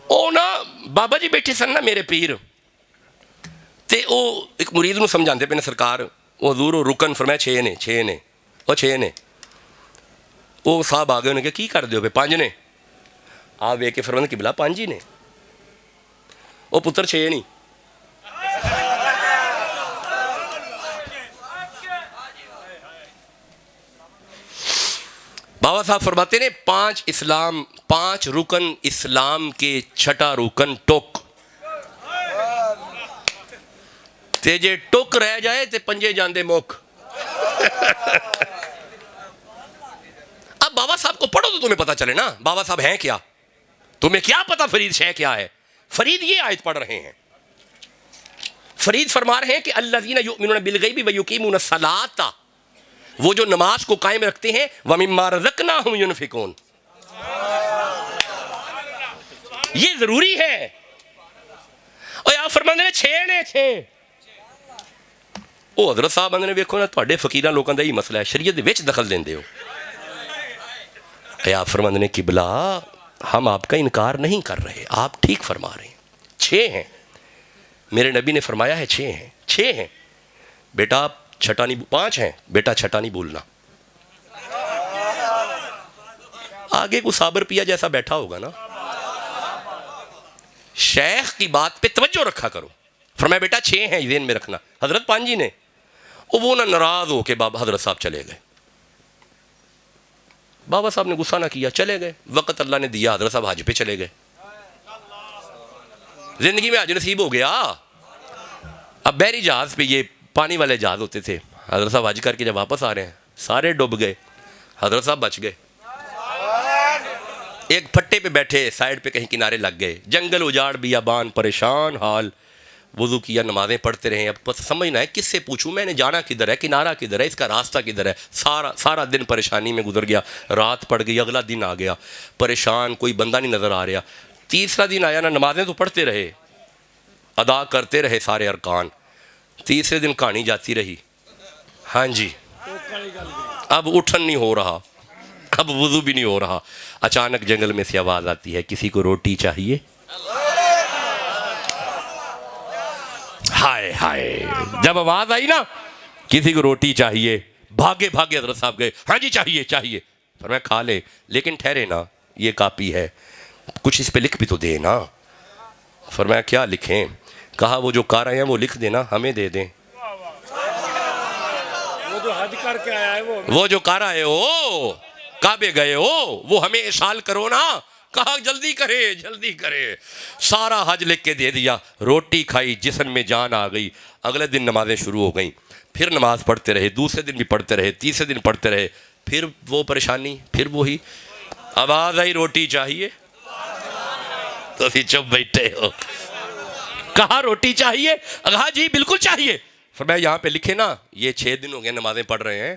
او نا بابا جی بیٹھے سن نا میرے پیر تے او ایک مرید نو سمجھاندے پے نے سرکار او حضور او رکن فرمایا 6 نے او 6 نے. او صاحب آ گئے انہوں نے کہ کی کر دیو پہ 5 نے. آ وے کے فرمانے قبلہ 5 ہی نے. او پتر 6 نہیں. بابا صاحب فرماتے نے 5 رکن اسلام کے 6واں رکن ٹوک. تے جے ٹوک رہ جائے تے 5 جاندے موک. اب بابا صاحب کو پڑھو تو تمہیں پتا چلے نا بابا صاحب ہیں کیا. تمہیں کیا پتا فرید شے کیا ہے. فرید یہ آیت پڑھ رہے ہیں. فرید فرما رہے ہیں کہ الذین یؤمنون بالغیب ویقیمون الصلاۃ، وہ جو نماز کو قائم رکھتے ہیں وَمِمَّا رَزَقْنَاهُمْ يُنْفِقُونَ. یہ ضروری ہے. اور آپ فرماتے ہیں 6 نے 6. او حضرت صاحب نے ویکھو نا تواڈے فقیراں لوکاں دا ہی مسئلہ ہے شریعت دے وچ دخل دیندے ہو. اے آپ فرماتے ہیں قبلہ ہم آپ کا انکار نہیں کر رہے، آپ ٹھیک فرما رہے ہیں. 6 ہیں. میرے نبی نے فرمایا ہے 6 ہیں. 6 ہیں بیٹا چھٹا نہیں. 5 ہیں بیٹا چھٹا نہیں بولنا. آگے کو صابر پیا جیسا بیٹھا ہوگا نا. شیخ کی بات پہ توجہ رکھا کرو. فرمایا بیٹا 6 ہیں ذہن میں رکھنا. حضرت 5 ہی نے. وہ نہ ناراض ہو کے بابا حضرت صاحب چلے گئے. بابا صاحب نے غصہ نہ کیا چلے گئے. وقت اللہ نے دیا حضرت صاحب حج پہ چلے گئے. زندگی میں آج نصیب ہو گیا. اب بحری جہاز پہ یہ پانی والے جہاز ہوتے تھے, حضرت صاحب حج کر کے جب واپس آ رہے ہیں سارے ڈوب گئے, حضرت صاحب بچ گئے. ایک پھٹے پہ بیٹھے سائڈ پہ کہیں کنارے لگ گئے, جنگل اجاڑ بیابان پریشان حال, وضو کیا نمازیں پڑھتے رہے. اب سمجھنا ہے کس سے پوچھوں, میں نے جانا کدھر ہے, کنارہ کدھر ہے, اس کا راستہ کدھر ہے. سارا دن پریشانی میں گزر گیا, رات پڑ گئی, اگلا دن آ گیا, پریشان, کوئی بندہ نہیں نظر آ رہا. تیسرا دن آیا نا, نمازیں تو پڑھتے رہے, ادا کرتے رہے سارے ارکان. تیسرے دن کہانی جاتی رہی, ہاں جی اب اٹھن نہیں ہو رہا, اب وضو بھی نہیں ہو رہا. اچانک جنگل میں سے آواز آتی ہے, کسی کو روٹی چاہیے. ہائے ہائے, جب آواز آئی نا کسی کو روٹی چاہیے, بھاگے بھاگے حضرت صاحب گئے, ہاں جی چاہیے چاہیے. فرمایا کھا لے, لیکن ٹھہرے نا, یہ کاپی ہے, کچھ اس پہ لکھ بھی تو دے نا. فرمایا کیا لکھیں؟ کہا وہ جو کار آئے ہیں وہ لکھ دینا, ہمیں دے دیں. وہ جو حج کر کے آیا ہے وہ جو کار آئے ہو, کعبے گئے ہو, وہ ہمیں اشال کرو نا. کہا جلدی کرے جلدی کرے. سارا حج لکھ کے دے دیا, روٹی کھائی, جسم میں جان آ گئی. اگلے دن نمازیں شروع ہو گئیں, پھر نماز پڑھتے رہے, دوسرے دن بھی پڑھتے رہے, تیسرے دن پڑھتے رہے. پھر وہ پریشانی, پھر وہی آواز آئی روٹی چاہیے, تو پھر چپ بیٹھے ہو. کہا روٹی چاہیے؟ کہا جی بالکل چاہیے. فرمایا یہاں پہ لکھے نا, یہ 6 دن ہو گئے نمازیں پڑھ رہے ہیں,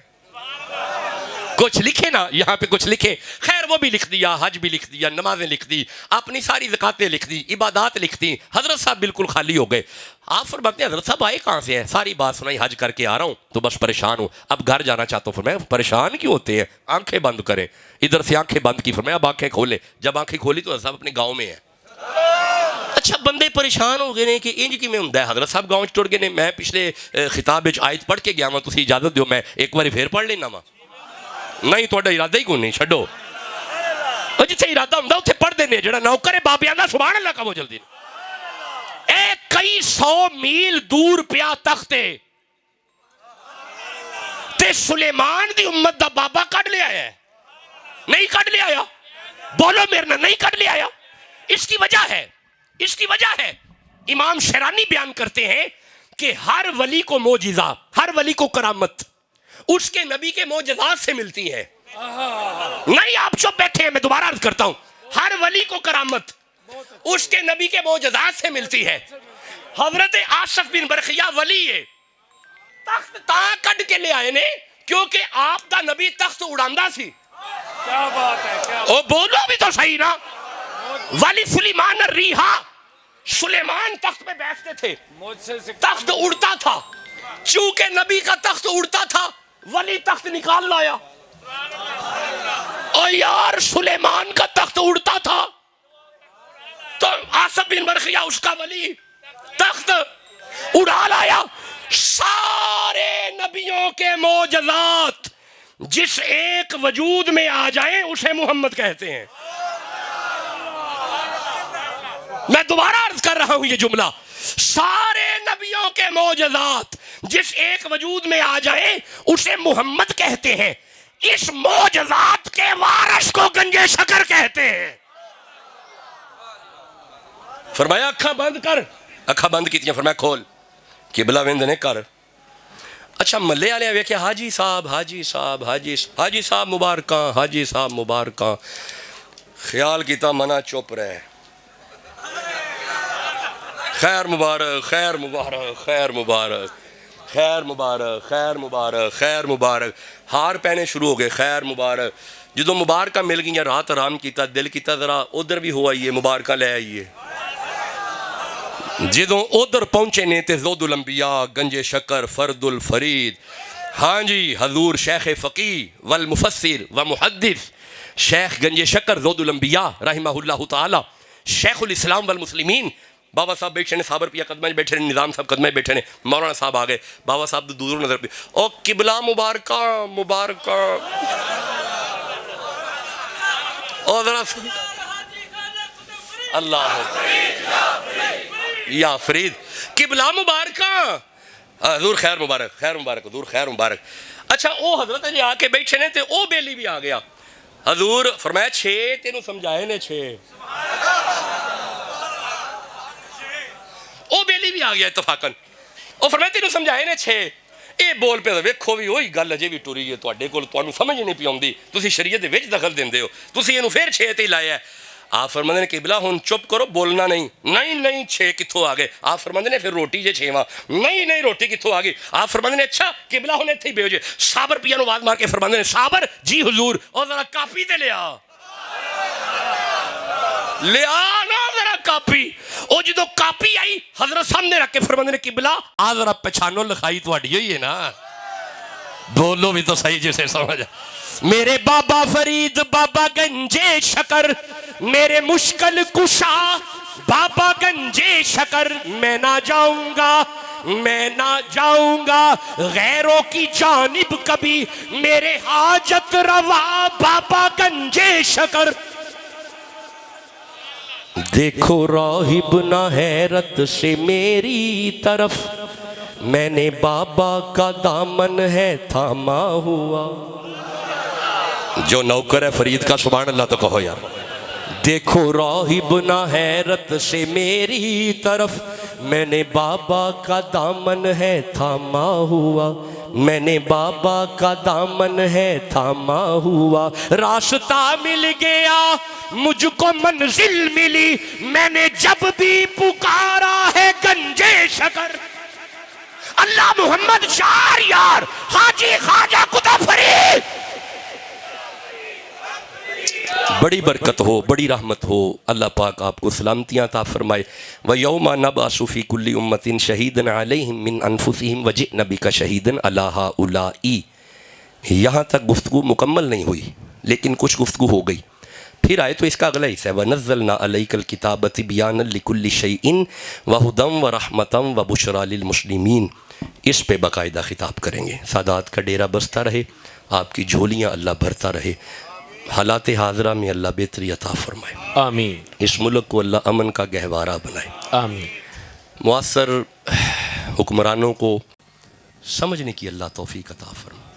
کچھ لکھے نا یہاں پہ, کچھ لکھے. خیر وہ بھی لکھ دیا, حج بھی لکھ دیا, نمازیں لکھ دی, اپنی ساری زکاتیں لکھ دی, عبادات لکھ دی. حضرت صاحب بالکل خالی ہو گئے. آپ فرماتے ہیں حضرت صاحب آئے کہاں سے ہیں؟ ساری بات سنائی, حج کر کے آ رہا ہوں تو بس پریشان ہوں, اب گھر جانا چاہتا ہوں. فرمایا پریشان کیوں ہوتے ہیں؟ آنکھیں بند کریں. ادھر سے آنکھیں بند کی, فرمایا اب آنکھیں کھولے. جب آنکھیں کھولی تو حضرت صاحب اپنے گاؤں میں ہیں. اچھا بندے پریشان ہو گئے نے کہ انج کی میں ہوں, حضرت صاحب گاؤں ٹر گئے نے. میں پچھلے خطاب آیت پڑھ کے گیا ہوں, تسی اجازت دیو میں ایک بار پھر پڑھ لینا وا. نہیں تو ارادہ ہی کو نہیں, چھڈو جتنے ارادہ ہوں اتنے پڑھ دینے. جڑا نوکر بابیاں دا سبحان اللہ کا وہ جلدی اے کئی 100 میل دور پیا تختے تے سلیمان دی امت دا بابا کڈ لے آیا ہے, نہیں کڈ لے آیا, بولو میرے نہ, نہیں کڈ لے آیا. اس کی وجہ ہے, اس کی وجہ ہے, امام شیرانی بیان کرتے ہیں کہ ہر ولی کو معجزہ, ہر ولی کو کرامت اس کے نبی کے معجزات سے ملتی ہے. نہیں آپ چپ بیٹھے ہیں, میں دوبارہ عرض کرتا ہوں, ہر ولی کو کرامت اس کے نبی کے معجزات سے ملتی ہے. حضرت آصف بن برخیہ ولی ہے, تخت تاں کڈ کے لے آئے نے کیونکہ آپ دا نبی تخت اڑاندا سی. کیا بات ہے, کیا او بولو بھی تو صحیح نا. ولی سلیمان الریحا, سلیمان تخت پہ بیٹھتے تھے, مجھ سے تخت اڑتا تھا. چونکہ نبی کا تخت اڑتا تھا ولی تخت نکال لایا. اور یار سلیمان کا تخت اڑتا تھا تو آصف بن برخیہ اس کا ولی تخت اڑا لایا. سارے نبیوں کے معجزات جس ایک وجود میں آ جائیں اسے محمد کہتے ہیں. میں دوبارہ عرض کر رہا ہوں یہ جملہ, سارے نبیوں کے معجزات جس ایک وجود میں آ جائیں اسے محمد کہتے ہیں. اس معجزات کے وارث کو گنجے شکر کہتے ہیں. فرمایا اکھا بند کر, اکھا بند کیتیاں, فرمایا کھول, قبلہ ویندے نے کر. اچھا ملے والے ویکھیا حاجی صاحب, حاجی صاحب, حاجی صاحب مبارکاں, حاجی صاحب مبارکاں. خیال کیتا منع چپ رہے, خیر مبارک, خیر مبارک, خیر مبارک, خیر مبارک, خیر مبارک, خیر مبارک. ہار پہنے شروع ہو گئے, خیر مبارک. جدو مبارکہ مل گئی, رات آرام کیتا, دل کیتا ذرا ادھر بھی ہو آئیے, مبارکہ لے آئیے. جدو ادھر پہنچے نے تے زود الانبیاء, گنج شکر, فرد الفرید, ہاں جی حضور شیخ فقی والمفسر ومحدث شیخ گنج شکر زود الانبیاء رحمہ اللہ تعالی, شیخ الاسلام والمسلمین. بابا صاحب بیٹھے نے, صابر پیا قدمہ بیٹھے نے, نظام صاحب قدمہ بیٹھے نے, مولانا صاحب آگئے. بابا صاحب دور نظر پہ, او قبلہ مبارکہ مبارکہ, او ذرا اللہ یا فرید, قبلہ مبارکہ, حضور خیر مبارک, خیر مبارک, حضور خیر مبارک. اچھا او حضرت جی آ کے بیٹھے نے تے او بیلی بھی آ گیا. حضور فرمایا 6 تینوں سمجھائے نے 6. وہ بیلی بھی آ گیا اتفاقن. وہ فرمایا تینوں سمجھائے نے 6 یہ بول پہ ویکھو بھی وہی گل اجے بھی ٹری ہے تواڈے کول تانوں سمجھ نہیں پی آؤندی تسی شریعت دے وچ دخل دیندے ہو تسی اینوں پھر 6 تے لایا ہے. آپ فرماندے نے قبلہ ہن چپ کرو بولنا نہیں. نہیں 6 کتھوں آ گئے. آپ فرماندے نے پھر روٹی جے 6واں. نہیں روٹی کتھوں آ گئی. آپ فرماندے نے اچھا قبلہ ہن ایتھے ہی بیو جے. صابر پیا نو آواز مار کے فرماندے نے صابر جی حضور او ذرا کاپی تے لیا نا ذرا کاپی. او جدو کاپی آئی حضرت سامنے رکھ کے فرماندے نے قبلہ آ ذرا پہچانو لکھائی تواڈی ہوئی ہے نا. بولو بھی تو صحیح جیسے سمجھا. میرے بابا فرید بابا گنجے شکر میرے مشکل کشا بابا گنجے شکر میں نہ جاؤں گا غیروں کی جانب کبھی میرے حاجت روا بابا گنجے شکر. دیکھو راہب نہ حیرت سے میری طرف میں نے بابا کا دامن ہے تھاما ہوا. جو نوکر ہے فرید کا سبحان اللہ تو کہو یار. دیکھو راہب نہ حیرت سے میری طرف میں نے بابا کا دامن ہے تھاما ہوا. میں نے بابا کا دامن ہے تھاما ہوا. راستہ مل گیا مجھ کو منزل ملی میں نے جب بھی پکارا ہے گنجے شکر. اللہ محمد شاعر یار حاجی خواجہ کتا فرید. بڑی برکت ہو بڑی رحمت ہو. اللہ پاک آپ کو سلامتیاں عطا فرمائے. وَيَوْمَ نَبْعَثُ فِي كُلِّ أُمَّةٍ شَهِيدًا عَلَيْهِمْ مِنْ أَنفُسِهِمْ وَجِئْنَا بِكَ شَهِيدًا عَلَى هَؤُلَاءِ. یہاں تک گفتگو مکمل نہیں ہوئی لیکن کچھ گفتگو ہو گئی. پھر آئے تو اس کا اگلا حصہ ہے وَنَزَّلْنَا عَلَيْكَ الْكِتَابَ تِبْيَانًا لِكُلِّ شَيْءٍ وَهُدًى وَرَحْمَةً وَبُشْرَى لِلْمُسْلِمِينَ. اس پہ باقاعدہ خطاب کریں گے. سادات کا ڈیرہ بستا رہے آپ کی جھولیاں اللہ بھرتا رہے. حالات حاضرہ میں اللہ بہتری عطا فرمائے. آمین. اس ملک کو اللہ امن کا گہوارہ بنائے. آمین. معاصر حکمرانوں کو سمجھنے کی اللہ توفیق عطا فرمائے.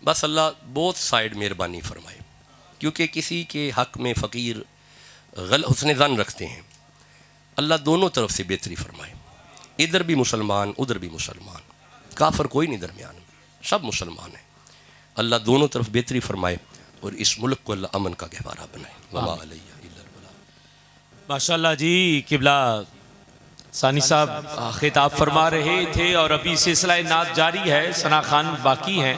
بس اللہ بہت سائیڈ مہربانی فرمائے کیونکہ کسی کے حق میں فقیر حسن ظن رکھتے ہیں. اللہ دونوں طرف سے بہتری فرمائے. ادھر بھی مسلمان ادھر بھی مسلمان کافر کوئی نہیں درمیان سب مسلمان ہیں. اللہ دونوں طرف بہتری فرمائے اور اس ملک کو اللہ امن کا گہوارہ بنائے. وما علیہ الا البلاغ. ماشاءاللہ جی قبلہ ثانی صاحب خطاب فرما رہے تھے اور ابھی سلسلہ نعت جاری ہے. ثنا خان باقی ہیں.